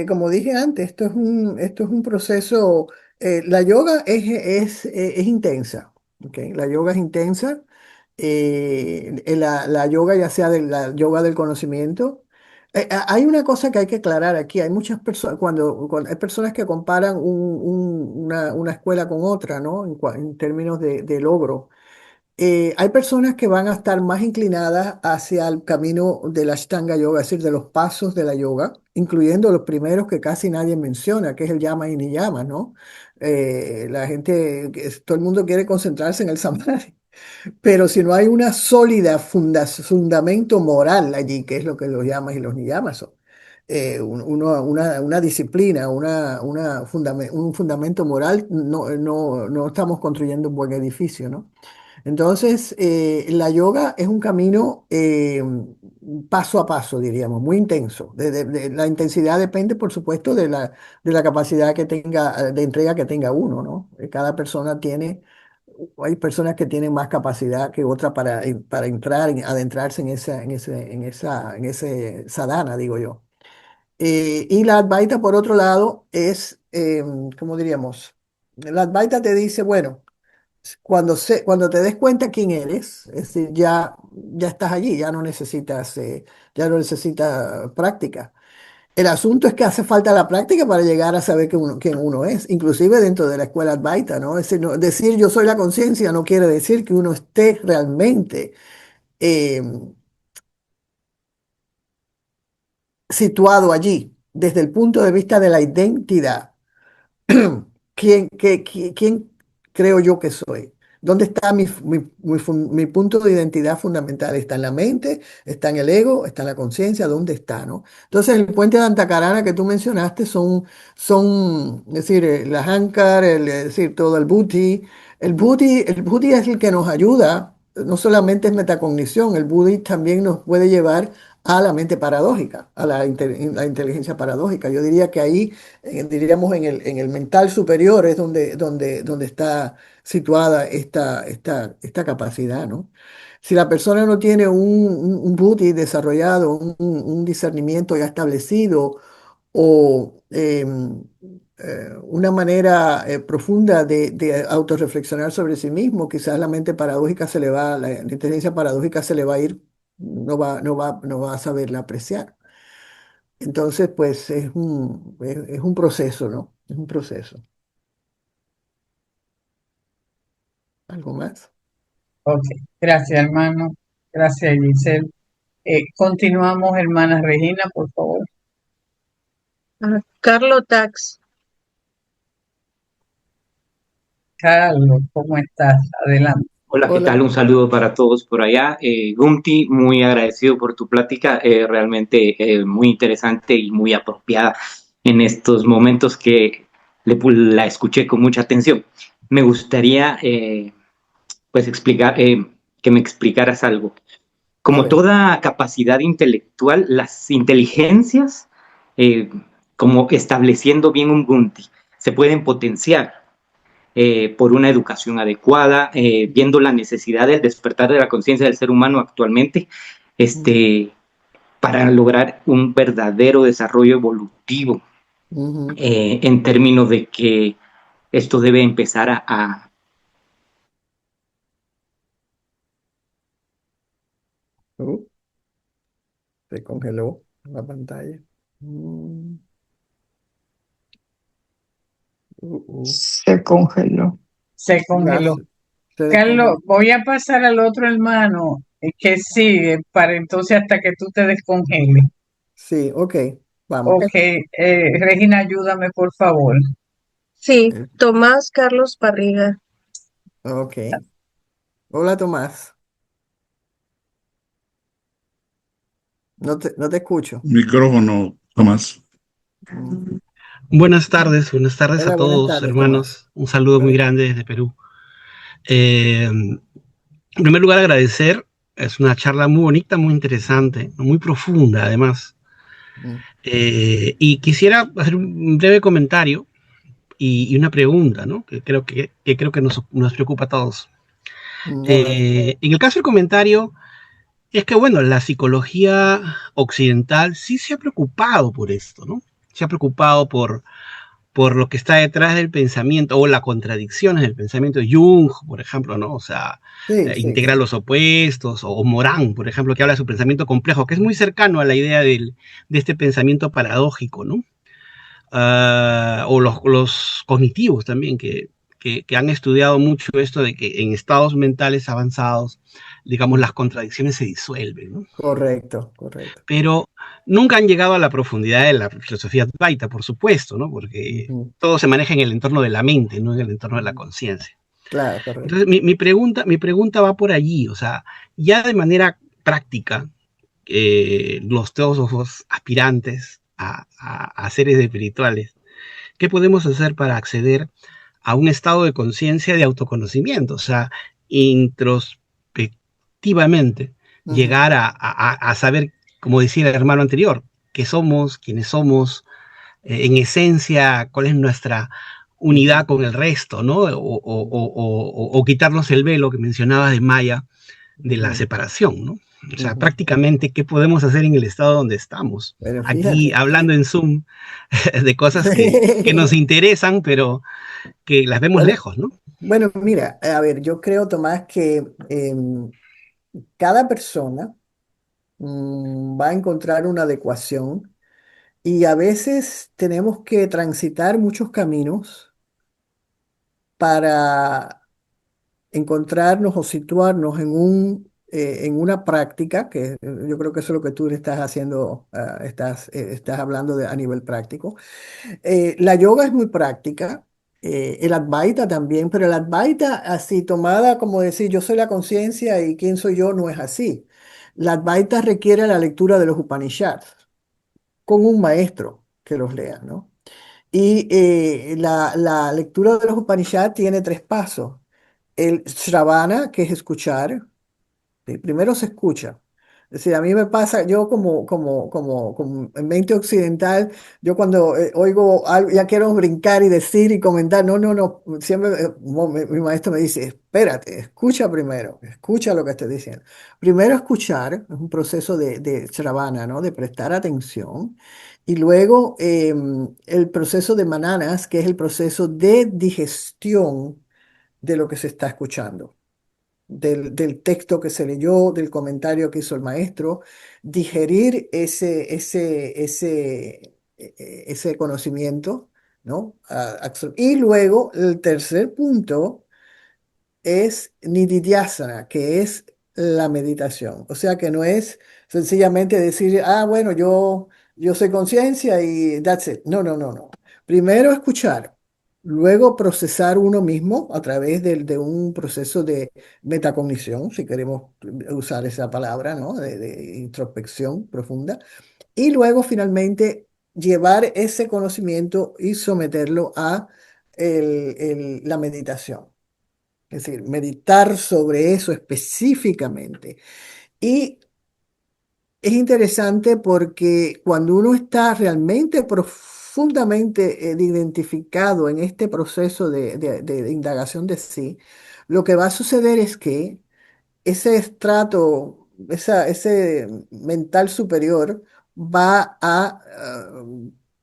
como dije antes, esto es un proceso. La yoga es intensa, ¿ok? La yoga es intensa. La yoga, ya sea de la yoga del conocimiento. Hay una cosa que hay que aclarar aquí. Hay muchas personas, cuando hay personas que comparan una escuela con otra, ¿no? En términos de logro. Hay personas que van a estar más inclinadas hacia el camino de la Ashtanga Yoga, es decir, de los pasos de la yoga, incluyendo los primeros que casi nadie menciona, que es el Yama y Niyama, ¿no? La gente, todo el mundo quiere concentrarse en el Samadhi, pero si no hay una sólida fundamento moral allí, que es lo que los Yamas y los Niyamas son, una disciplina, un fundamento moral, no estamos construyendo un buen edificio, ¿no? Entonces, la yoga es un camino paso a paso, diríamos, muy intenso. La intensidad depende, por supuesto, de la capacidad que tenga, de entrega que tenga uno, ¿no? Cada persona tiene, hay personas que tienen más capacidad que otras para entrar, adentrarse en ese sadhana, digo yo. Y la Advaita, por otro lado, es, ¿cómo diríamos? La Advaita te dice, bueno, cuando te des cuenta quién eres, es decir, ya estás allí, ya no necesitas práctica. El asunto es que hace falta la práctica para llegar a saber quién uno es, inclusive dentro de la escuela Advaita, ¿no? Es decir, decir yo soy la conciencia no quiere decir que uno esté realmente eh, situado allí, desde el punto de vista de la identidad. ¿Quién creo yo que soy? ¿Dónde está mi punto de identidad fundamental? ¿Está en la mente? ¿Está en el ego? ¿Está en la conciencia? ¿Dónde está, no? Entonces, el puente de Antacarana que tú mencionaste es decir, el Ahankar, es decir, todo el Buddhi. El Buddhi es el que nos ayuda, no solamente es metacognición, el Buddhi también nos puede llevar a la mente paradójica, a la inteligencia paradójica. Yo diría que ahí diríamos en el mental superior es donde está situada esta capacidad, ¿no? Si la persona no tiene un buddhi desarrollado, un discernimiento ya establecido o una manera profunda de autorreflexionar sobre sí mismo, quizás la mente paradójica la inteligencia paradójica se le va a ir, no va a saberla apreciar. Entonces, pues es un proceso, ¿no? Es un proceso. ¿Algo más? Ok, gracias, hermano. Gracias, Giselle. Continuamos, hermana Regina, por favor. Carlos Tax. Carlos, ¿cómo estás? Adelante. Hola, ¿qué Hola. tal? Un saludo para todos por allá. Gumti, muy agradecido por tu plática, realmente muy interesante y muy apropiada en estos momentos que la escuché con mucha atención. Me gustaría pues que me explicaras algo. A Como ver. toda capacidad intelectual, las inteligencias, como estableciendo bien un Gumti, se pueden potenciar por una educación adecuada, viendo la necesidad del despertar de la conciencia del ser humano actualmente, para lograr un verdadero desarrollo evolutivo, en términos de que esto debe empezar a Se congeló la pantalla. Mm, Se congeló. Se ya congeló. se Carlos, descongeló. voy a pasar al otro hermano que sigue para entonces hasta que tú te descongeles. Sí, ok, vamos. Ok, Regina, ayúdame por favor. Sí, Tomás Carlos Parriga. Ok. Hola, Tomás. No te escucho. Micrófono, Tomás. Mm. Buenas tardes a Hola, buenas todos, tardes, Tomás. hermanos. Un saludo muy Buenas tardes. grande desde Perú. En primer lugar, agradecer. Es una charla muy bonita, muy interesante, muy profunda, además. Mm. Y quisiera hacer un breve comentario y una pregunta, ¿no? Que creo que nos preocupa a todos. Hola. En el caso del comentario, es que, bueno, la psicología occidental sí se ha preocupado por esto, ¿no? Se ha preocupado por lo que está detrás del pensamiento o las contradicciones del pensamiento. Jung, por ejemplo, ¿no? O sea, Sí, sí, integra sí. los opuestos, o Morán, por ejemplo, que habla de su pensamiento complejo, que es muy cercano a la idea de este pensamiento paradójico, ¿no? O los cognitivos también, que han estudiado mucho esto de que en estados mentales avanzados, digamos, las contradicciones se disuelven, ¿no? Correcto, correcto. Pero nunca han llegado a la profundidad de la filosofía Advaita, por supuesto, ¿no? Porque Ujú, todo se maneja en el entorno de la mente, no en el entorno de la ujú. conciencia. Claro, correcto. Entonces, mi pregunta va por allí, o sea, ya de manera práctica, los teósofos aspirantes a seres espirituales, ¿qué podemos hacer para acceder a un estado de conciencia de autoconocimiento? O sea, introspectivamente, Ujú, llegar a saber, como decía el hermano anterior, qué somos, quiénes somos, en esencia, cuál es nuestra ujú, unidad con el resto, ¿no? O quitarnos el velo que mencionaba de Maya, de la ujú, separación, ¿no? O sea, ujú. prácticamente, ¿qué podemos hacer en el estado donde estamos? Pero Aquí fíjate. hablando en Zoom de cosas que nos interesan, pero que las vemos Bueno, lejos, ¿no? bueno, mira, a ver, yo creo, Tomás, que cada persona va a encontrar una adecuación y a veces tenemos que transitar muchos caminos para encontrarnos o situarnos en una práctica, que yo creo que eso es lo que tú le estás haciendo, estás hablando a nivel práctico. La yoga es muy práctica, el Advaita también, pero el Advaita así tomada como decir yo soy la conciencia y quién soy yo no es así. La Advaita requiere la lectura de los Upanishads con un maestro que los lea, ¿no? Y la lectura de los Upanishads tiene tres pasos. El Shravana, que es escuchar, ¿sí? Primero se escucha. Es decir, a mí me pasa, yo como en mente occidental, yo cuando oigo algo, ya quiero brincar y decir y comentar, no, no, no, siempre mi maestro me dice, espérate, escucha primero, escucha lo que estoy diciendo. Primero escuchar, es un proceso de Shravana, ¿no? De prestar atención. Y luego el proceso de Mananas, que es el proceso de digestión de lo que se está escuchando del texto que se leyó, del comentario que hizo el maestro, digerir ese conocimiento, ¿no? Y luego el tercer punto es nididhyasana, que es la meditación. O sea que no es sencillamente decir, ah, bueno, yo soy conciencia y that's it. No, no, no, no. Primero escuchar, luego procesar uno mismo a través de un proceso de metacognición, si queremos usar esa palabra, ¿no? De introspección profunda. Y luego finalmente llevar ese conocimiento y someterlo a la meditación. Es decir, meditar sobre eso específicamente. Y es interesante porque cuando uno está realmente profundamente identificado en este proceso de indagación de sí, lo que va a suceder es que ese estrato, ese mental superior va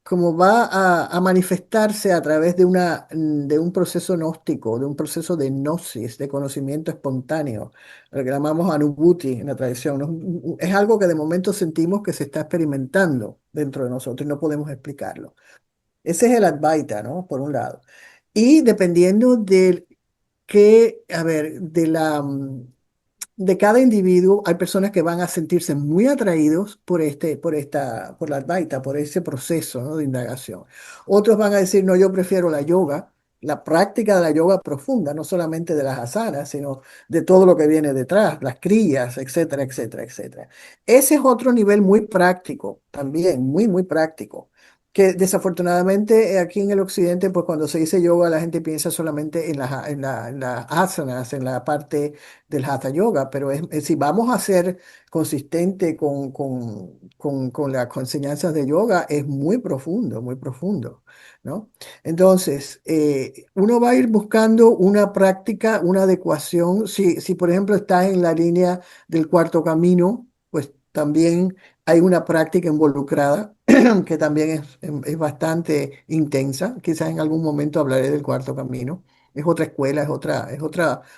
como va a manifestarse a través de un proceso gnóstico, de un proceso de gnosis, de conocimiento espontáneo, lo que llamamos anubhuti en la tradición, ¿no? Es algo que de momento sentimos que se está experimentando dentro de nosotros y no podemos explicarlo. Ese es el Advaita, ¿no? Por un lado. Y dependiendo a ver, de cada individuo, hay personas que van a sentirse muy atraídos por la Advaita, por ese proceso, ¿no? De indagación. Otros van a decir, no, yo prefiero la yoga, la práctica de la yoga profunda, no solamente de las asanas, sino de todo lo que viene detrás, las kriyas, etcétera, etcétera, etcétera. Ese es otro nivel muy práctico, también, muy, muy práctico. que desafortunadamente aquí en el occidente, pues cuando se dice yoga, la gente piensa solamente en las asanas, en la parte del hatha yoga, pero si vamos a ser consistente con las enseñanzas de yoga, es muy profundo, ¿no? Entonces, uno va a ir buscando una práctica, una adecuación. Si por ejemplo estás en la línea del cuarto camino, pues también hay una práctica involucrada que también es bastante intensa. Quizás en algún momento hablaré del cuarto camino. Es otra escuela,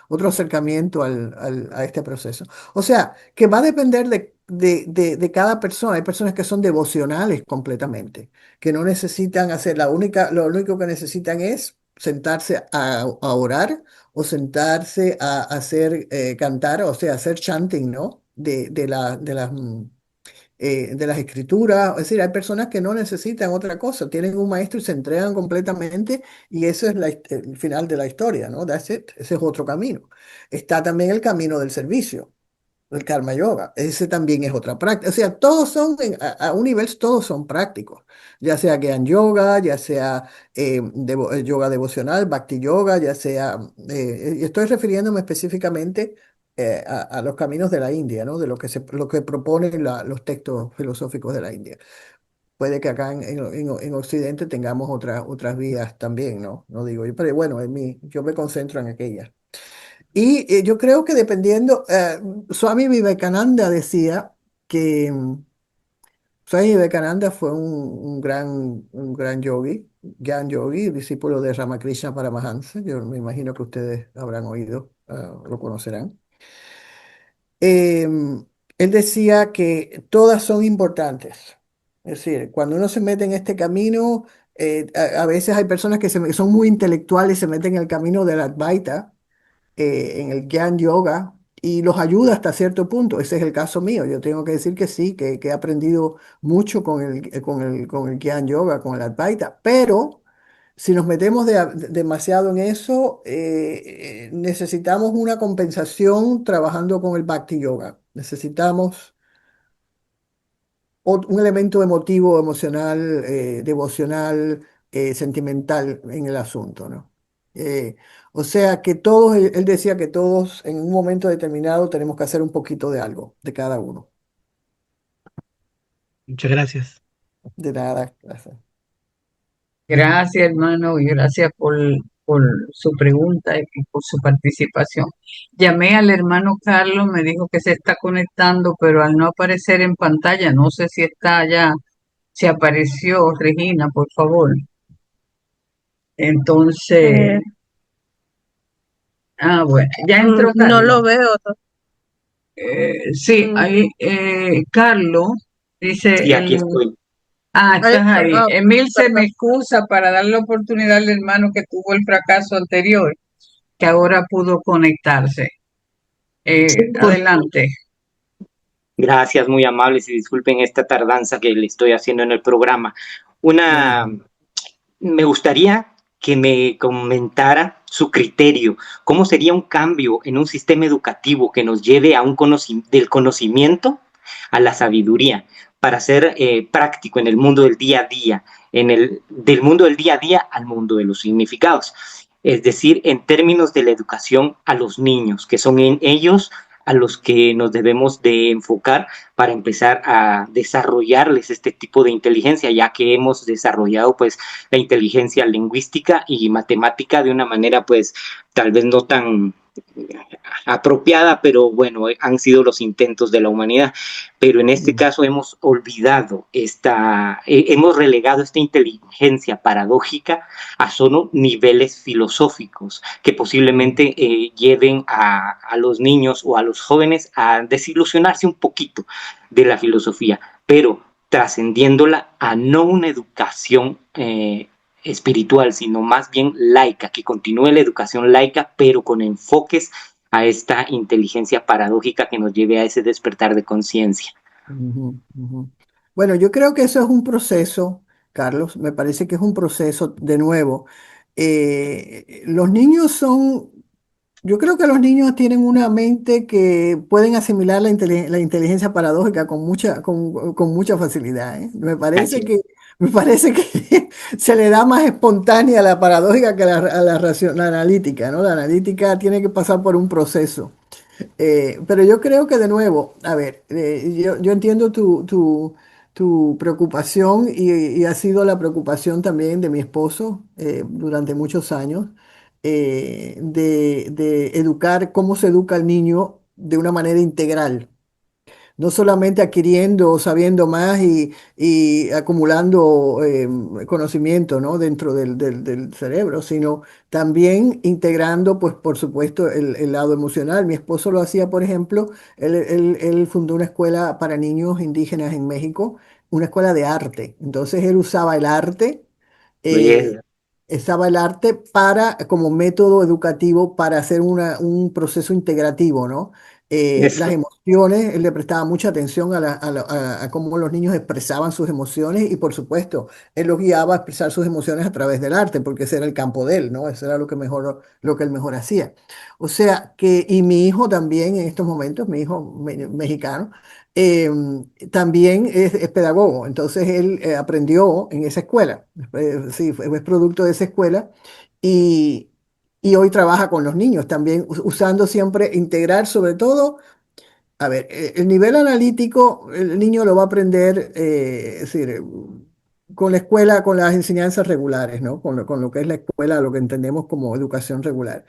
otro acercamiento a este proceso. O sea, que va a depender de cada persona. Hay personas que son devocionales completamente, que no necesitan hacer lo único que necesitan es sentarse a orar o sentarse a hacer cantar, o sea, hacer chanting, ¿no? De las escrituras. Es decir, hay personas que no necesitan otra cosa, tienen un maestro y se entregan completamente y eso es el final de la historia, ¿no? That's it. Ese es otro camino. Está también el camino del servicio, el karma yoga. Ese también es otra práctica. O sea, todos son, a un nivel, todos son prácticos. Ya sea Gyan Yoga, ya sea yoga devocional, Bhakti Yoga, ya sea... estoy refiriéndome específicamente a los caminos de la India, ¿no? De lo que proponen los textos filosóficos de la India. Puede que acá en Occidente tengamos otras vías también, ¿no? No digo yo, pero bueno, yo me concentro en aquellas. Y yo creo que dependiendo, Swami Vivekananda decía que Swami Vivekananda fue un gran yogi, Gyan yogi, discípulo de Ramakrishna Paramahansa. Yo me imagino que ustedes habrán oído, lo conocerán. Él decía que todas son importantes. Es decir, cuando uno se mete en este camino, a veces hay personas que son muy intelectuales y se meten en el camino del Advaita, en el Gyan Yoga, y los ayuda hasta cierto punto. Ese es el caso mío. Yo tengo que decir que sí, que he aprendido mucho con el Gyan Yoga, con el Advaita, pero si nos metemos demasiado en eso, necesitamos una compensación trabajando con el Bhakti Yoga. Necesitamos un elemento emotivo, emocional, devocional, sentimental en el asunto, ¿no? Eh, o sea que todos, él decía que todos en un momento determinado tenemos que hacer un poquito de algo, de cada uno. Muchas gracias. De nada, gracias. Gracias, hermano, y gracias por su pregunta y por su participación. Llamé al hermano Carlos, me dijo que se está conectando, pero al no aparecer en pantalla, no sé si está ya, si apareció, Regina, por favor. Entonces, Eh, bueno, ya entró no Carlos. lo veo. Sí, Mm, ahí, Carlos dice, Sí, aquí estoy. estás ahí. ah, Emil se me perdón. excusa para darle la oportunidad al hermano que tuvo el fracaso anterior, que ahora pudo conectarse. Adelante. Gracias, muy amables, y disculpen esta tardanza que le estoy haciendo en el programa. Me gustaría que me comentara su criterio, cómo sería un cambio en un sistema educativo que nos lleve a del conocimiento a la sabiduría, para ser práctico en el mundo del día a día, del mundo del día a día al mundo de los significados. Es decir, en términos de la educación a los niños, que son en ellos a los que nos debemos de enfocar para empezar a desarrollarles este tipo de inteligencia, ya que hemos desarrollado pues la inteligencia lingüística y matemática de una manera pues tal vez no tan apropiada, pero bueno, han sido los intentos de la humanidad. Pero en este caso hemos olvidado hemos relegado esta inteligencia paradójica a solo niveles filosóficos que posiblemente lleven a los niños o a los jóvenes a desilusionarse un poquito de la filosofía, pero trascendiéndola a no una educación espiritual, sino más bien laica, que continúe la educación laica, pero con enfoques a esta inteligencia paradójica que nos lleve a ese despertar de conciencia. Ujú, ujú. Bueno, yo creo que eso es un proceso, Carlos. Me parece que es un proceso, de nuevo. Los niños yo creo que los niños tienen una mente que pueden asimilar la inteligencia paradójica con mucha facilidad, ¿eh? Me parece Así. que Me parece que se le da más espontánea a la paradójica que la analítica, ¿no? La analítica tiene que pasar por un proceso. Pero yo creo que de nuevo, a ver, yo entiendo tu preocupación y ha sido la preocupación también de mi esposo durante muchos años, de educar, cómo se educa al niño de una manera integral, no solamente adquiriendo o sabiendo más y acumulando conocimiento, ¿no? dentro del cerebro, sino también integrando, pues por supuesto, el lado emocional. Mi esposo lo hacía, por ejemplo, él fundó una escuela para niños indígenas en México, una escuela de arte. Entonces él usaba el arte eh, Bien, estaba el arte para, como método educativo para hacer un proceso integrativo, ¿no? Las eso. emociones, él le prestaba mucha atención a cómo los niños expresaban sus emociones y por supuesto, él los guiaba a expresar sus emociones a través del arte, porque ese era el campo de él, ¿no? Eso era lo que mejor, lo que él mejor hacía. O sea que, y mi hijo también en estos momentos, mi hijo mexicano, eh, también es pedagogo, entonces él aprendió en esa escuela, sí, es producto de esa escuela y, y hoy trabaja con los niños también, usando siempre integrar sobre todo, a ver, el nivel analítico, el niño lo va a aprender, es decir, con la escuela, con las enseñanzas regulares, ¿no? Con lo que es la escuela, lo que entendemos como educación regular.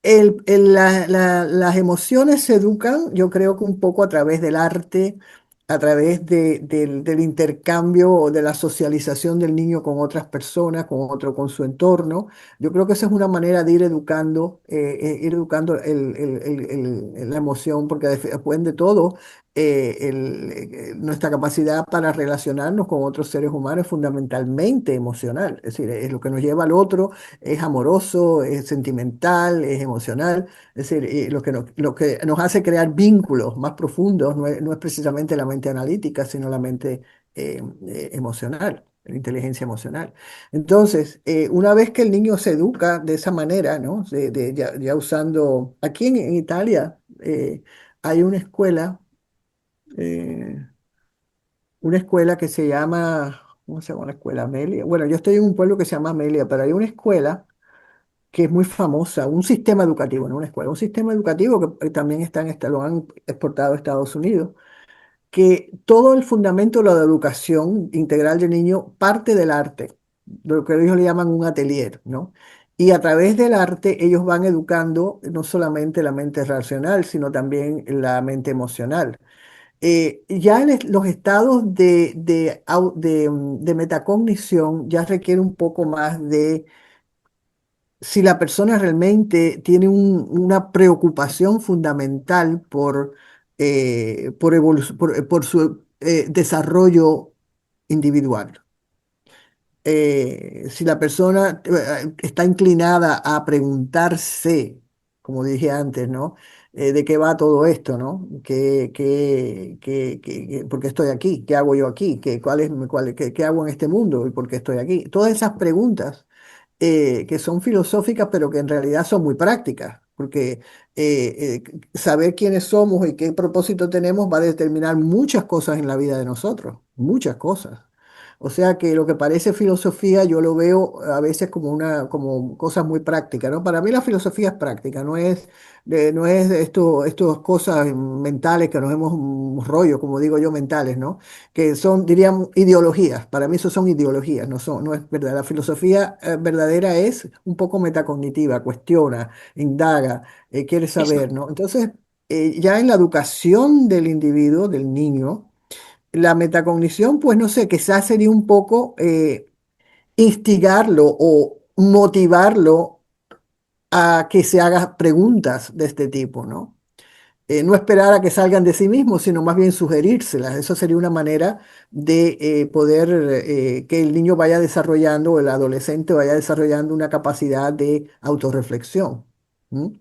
Las emociones se educan, yo creo que un poco a través del arte, a través del intercambio o de la socialización del niño con otras personas, con su entorno. Yo creo que esa es una manera de ir educando la emoción, porque después de todo, nuestra capacidad para relacionarnos con otros seres humanos es fundamentalmente emocional. Es decir, es lo que nos lleva al otro es amoroso, es sentimental, es emocional. Es decir, lo que nos hace crear vínculos más profundos no es precisamente la mente analítica, sino la mente emocional, la inteligencia emocional. Entonces, una vez que el niño se educa de esa manera, ¿no? Ya usando, aquí en Italia hay eh, una escuela que se llama, ¿cómo se llama la escuela? Amelia. Bueno, yo estoy en un pueblo que se llama Amelia, pero hay una escuela que es muy famosa, un sistema educativo, no una escuela, un sistema educativo que también lo han exportado a Estados Unidos, que todo el fundamento de la educación integral del niño parte del arte, de lo que ellos le llaman un atelier, ¿no? Y a través del arte ellos van educando no solamente la mente racional, sino también la mente emocional. Ya los estados de metacognición ya requieren un poco más de si la persona realmente tiene una preocupación fundamental por su desarrollo individual. Si la persona está inclinada a preguntarse, como dije antes, ¿no? ¿De qué va todo esto, ¿no? ¿Por qué estoy aquí? ¿Qué hago yo aquí? ¿Qué hago en este mundo? ¿Y por qué estoy aquí? Todas esas preguntas que son filosóficas, pero que en realidad son muy prácticas, porque saber quiénes somos y qué propósito tenemos va a determinar muchas cosas en la vida de nosotros, muchas cosas. O sea que lo que parece filosofía yo lo veo a veces como cosas muy prácticas, ¿no? Para mí la filosofía es práctica, no es estas cosas mentales que nos hemos un rollo, como digo yo, mentales, ¿no? Que son, diríamos, ideologías. Para mí eso son ideologías, no es verdad. La filosofía verdadera es un poco metacognitiva, cuestiona, indaga, quiere Eso. saber, ¿no? Entonces, ya en la educación del individuo, del niño, la metacognición, pues no sé, quizás sería un poco instigarlo o motivarlo a que se haga preguntas de este tipo, ¿no? No esperar a que salgan de sí mismos, sino más bien sugerírselas. Eso sería una manera de poder que el niño vaya desarrollando, o el adolescente vaya desarrollando una capacidad de autorreflexión. ¿M?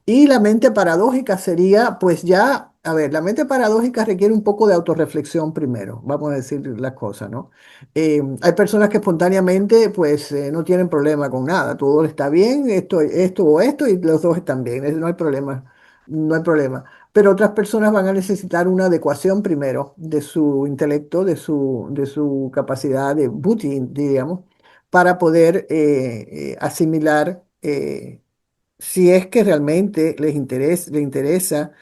Y la mente paradójica sería, pues ya, a ver, la mente paradójica requiere un poco de autorreflexión primero, vamos a decir las cosas, ¿no? Hay personas que espontáneamente, pues, no tienen problema con nada, todo está bien, esto o esto, y los dos están bien, no hay problema no hay problema. Pero otras personas van a necesitar una adecuación primero de su intelecto, de su capacidad de buti, diríamos, para poder asimilar, si es que realmente le interesa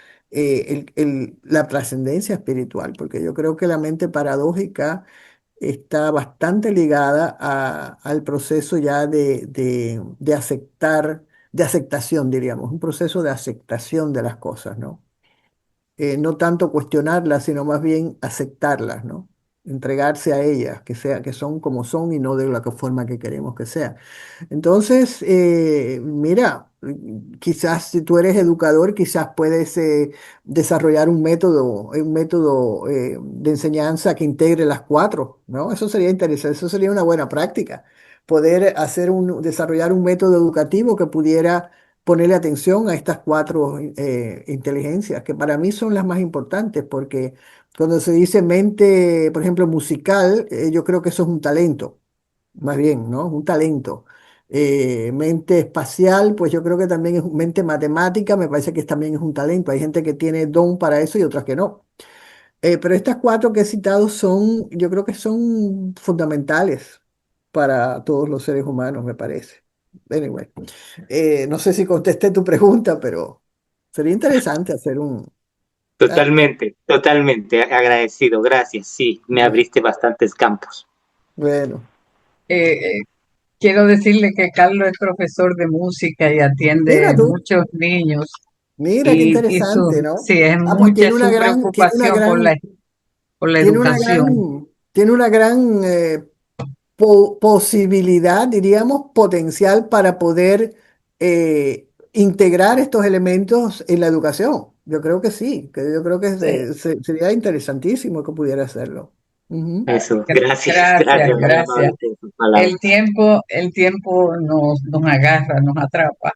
la trascendencia espiritual, porque yo creo que la mente paradójica está bastante ligada al proceso ya de aceptar, de aceptación, diríamos, un proceso de aceptación de las cosas, ¿no? No tanto cuestionarlas, sino más bien aceptarlas, ¿no? Entregarse a ellas, que son como son y no de la forma que queremos que sea. Entonces, mira, quizás si tú eres educador, quizás puedes desarrollar un método de enseñanza que integre las cuatro, ¿no? Eso sería interesante, eso sería una buena práctica. Poder desarrollar un método educativo que pudiera ponerle atención a estas cuatro inteligencias, que para mí son las más importantes, porque cuando se dice mente, por ejemplo, musical, yo creo que eso es un talento, más bien, ¿no? Un talento. Mente espacial, pues yo creo que también es mente matemática, me parece que también es un talento. Hay gente que tiene don para eso y otras que no. Pero estas cuatro que he citado son, yo creo que son fundamentales para todos los seres humanos, me parece. Anyway, no sé si contesté tu pregunta, pero sería interesante hacer ah, Totalmente, totalmente agradecido, gracias. Sí, me bueno, abriste bastantes campos. bueno. Eh, quiero decirle que Carlos es profesor de música y Mira atiende tú, muchos niños mira qué y interesante, ¿no? sí, es Ah, pues mucha su preocupación por la tiene una educación. gran, tiene una gran posibilidad, diríamos, potencial para poder integrar estos elementos en la educación. Yo creo que sí, que yo creo que Sí, sería interesantísimo que pudiera hacerlo. Ujú. Eso, gracias, gracias, gracias, muy gracias. amable por sus palabras. El tiempo nos agarra, nos atrapa,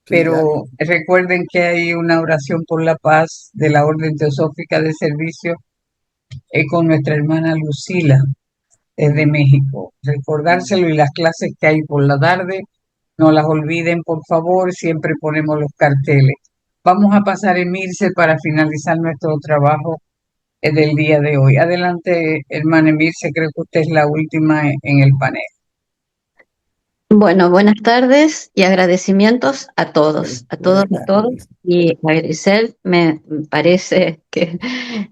Sí, claro. pero recuerden que hay una oración por la paz de la Orden Teosófica de Servicio con nuestra hermana Lucila desde Ujú, México. ujú. Recordárselo y las clases que hay por la tarde, no las olviden, por favor, siempre ponemos los carteles. Vamos a pasar a Emirce para finalizar nuestro trabajo del día de hoy. Adelante, hermana Emirce, creo que usted es la última en el panel. Bueno, buenas tardes y agradecimientos a Buenas, todos, a todos, buenas a todos. tardes. Y a Grisel me parece que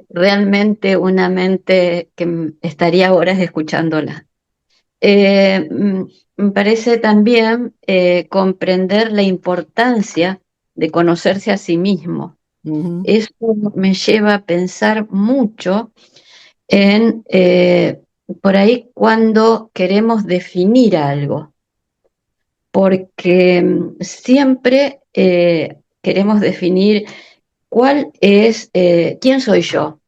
realmente una mente que estaría horas escuchándola. Me parece también comprender la importancia de conocerse a sí mismo. Ujú, Eso me lleva a pensar mucho en por ahí cuando queremos definir algo, porque siempre queremos definir quién soy yo,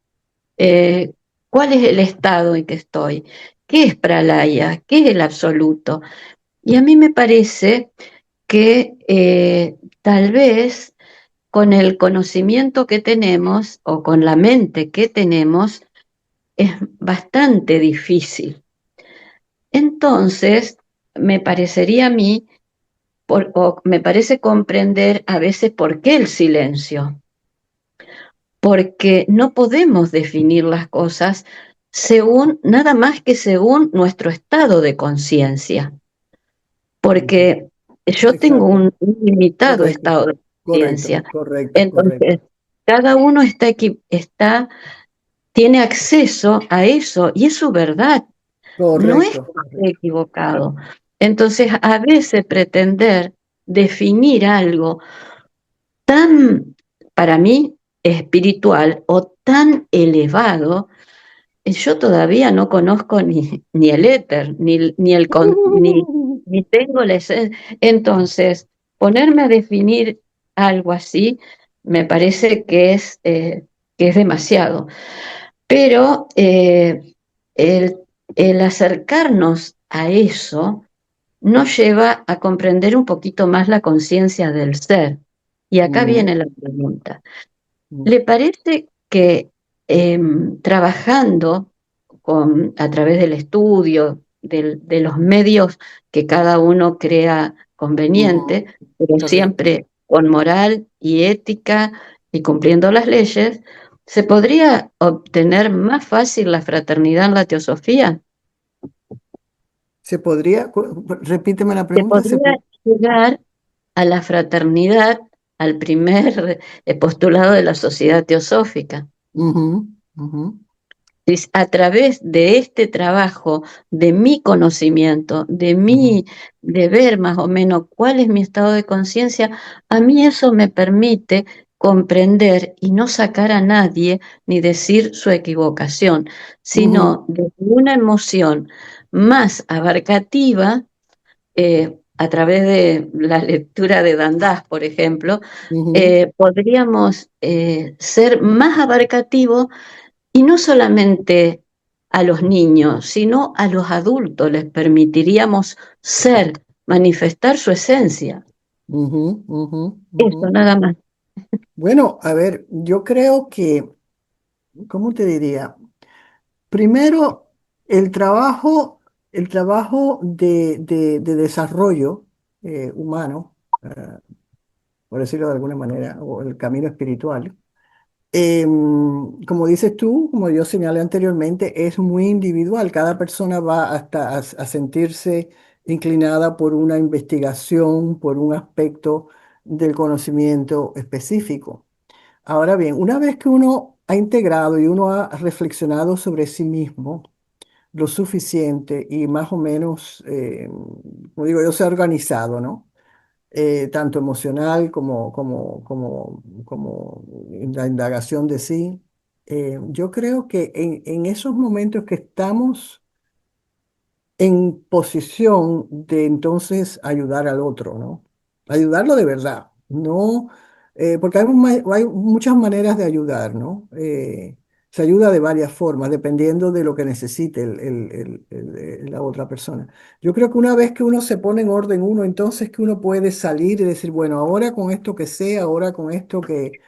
eh, cuál es el estado en que estoy, qué es pralaya, qué es el absoluto. Y a mí me parece que tal vez con el conocimiento que tenemos o con la mente que tenemos es bastante difícil. Entonces, me parecería a mí o me parece comprender a veces por qué el silencio, porque no podemos definir las cosas según, nada más que según nuestro estado de conciencia, ujú. porque yo tengo Exacto, un limitado correcto, estado de correcto, conciencia. correcto, correcto, Entonces, cada uno tiene acceso a eso y es su verdad, no es correcto, que esté correcto. equivocado. Entonces, a veces pretender definir algo tan, para mí, espiritual o tan elevado, yo todavía no conozco ni el éter, ni tengo la esencia. Entonces, ponerme a definir algo así me parece que es demasiado. Pero el, el acercarnos a eso nos lleva a comprender un poquito más la conciencia del ser. Y acá Ujú, viene la pregunta. ujú, ¿Le parece que trabajando a través del estudio, los medios que cada uno crea ujú. conveniente, pero Correcto. siempre con moral y ética y cumpliendo las leyes, ¿se podría obtener más fácil la fraternidad en la teosofía? ¿Se podría? Repíteme la ¿Se pregunta. podría llegar a la fraternidad, al primer postulado de la sociedad teosófica? Ujú, ujú, A través de este trabajo, de mi conocimiento, de ver más o menos cuál es mi estado de conciencia, a mí eso me permite comprender y no sacar a nadie ni decir su equivocación, ujú, sino de una emoción más abarcativa, a través de la lectura de Dandás, por ejemplo, ujú, podríamos ser más abarcativos y no solamente a los niños, sino a los adultos les permitiríamos ser, manifestar su esencia. ujú, ujú, Eso, ujú. nada más. Bueno, a ver, yo creo que, ¿cómo te diría? Primero, el trabajo de desarrollo humano, por decirlo de alguna manera, o el camino espiritual, como dices tú, como yo señalé anteriormente, es muy individual. Cada persona va hasta a sentirse inclinada por una investigación, por un aspecto del conocimiento específico. Ahora bien, una vez que uno ha integrado y uno ha reflexionado sobre sí mismo lo suficiente y más o menos, como digo yo, se ha organizado, ¿no? Tanto emocional como en la indagación de sí. Yo creo que en esos momentos que estamos en posición de entonces ayudar al otro, ¿no? Ayudarlo de verdad, no, porque hay muchas maneras de ayudar, ¿no? Se ayuda de varias formas, dependiendo de lo que necesite la otra persona. Yo creo que una vez que uno se pone en orden uno, entonces que uno puede salir y decir, bueno, ahora con esto que sé, ahora con esto que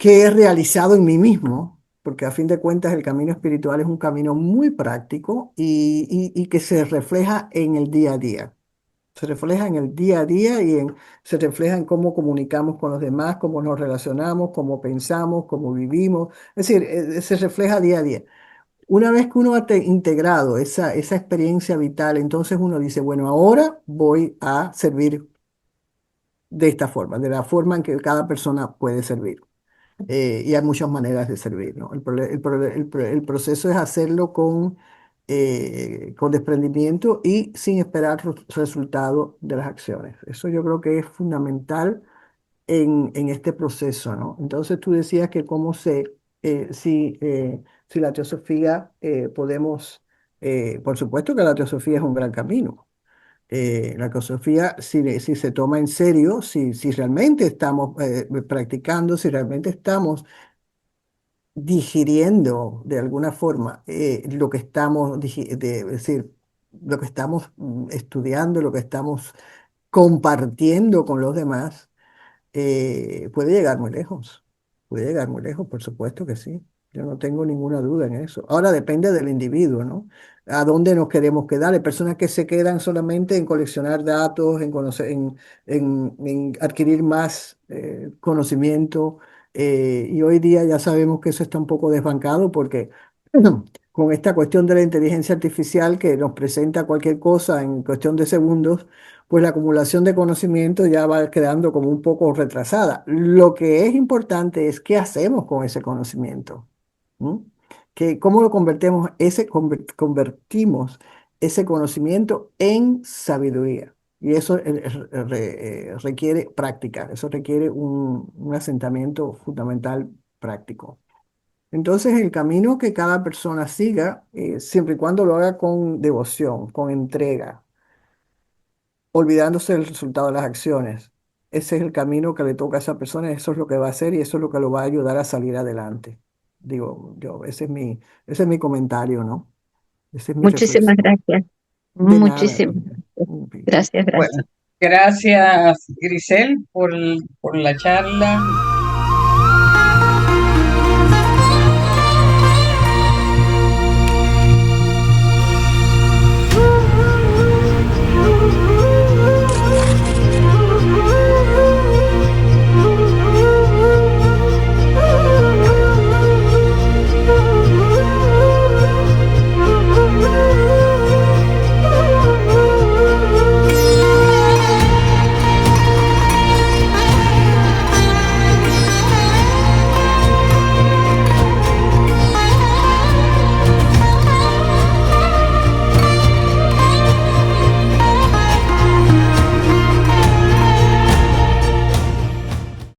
he realizado en mí mismo, porque a fin de cuentas el camino espiritual es un camino muy práctico y que se refleja en el día a día. Se refleja en el día a día se refleja en cómo comunicamos con los demás, cómo nos relacionamos, cómo pensamos, cómo vivimos. Es decir, se refleja día a día. Una vez que uno ha integrado esa experiencia vital, entonces uno dice, bueno, ahora voy a servir de esta forma, de la forma en que cada persona puede servir. Y hay muchas maneras de servir, ¿no? El proceso es hacerlo con desprendimiento y sin esperar resultado de las acciones. Eso yo creo que es fundamental en este proceso, ¿no? Entonces tú decías que si la teosofía podemos, por supuesto que la teosofía es un gran camino. La teosofía, si se toma en serio, si realmente estamos practicando, si realmente estamos digiriendo de alguna forma lo que estamos, es decir, lo que estamos estudiando, lo que estamos compartiendo con los demás, puede llegar muy lejos. Puede llegar muy lejos, por supuesto que sí. Yo no tengo ninguna duda en eso. Ahora depende del individuo, ¿no? ¿A dónde nos queremos quedar? Hay personas que se quedan solamente en coleccionar datos, en conocer, en adquirir más conocimiento. Y hoy día ya sabemos que eso está un poco desbancado porque con esta cuestión de la inteligencia artificial que nos presenta cualquier cosa en cuestión de segundos, pues la acumulación de conocimiento ya va quedando como un poco retrasada. Lo que es importante es qué hacemos con ese conocimiento. ¿Mm? ¿Cómo lo convertimos ese conocimiento en sabiduría? Y eso requiere práctica, eso requiere un asentamiento fundamental práctico. Entonces, el camino que cada persona siga, siempre y cuando lo haga con devoción, con entrega, olvidándose del resultado de las acciones. Ese es el camino que le toca a esa persona, eso es lo que va a hacer y eso es lo que lo va a ayudar a salir adelante. Digo, ese es mi comentario, ¿no? Esa es mi Muchísimas reflexión. gracias. De nada. Muchísimas gracias. Gracias, Bueno, gracias. gracias, Grisel, por la charla.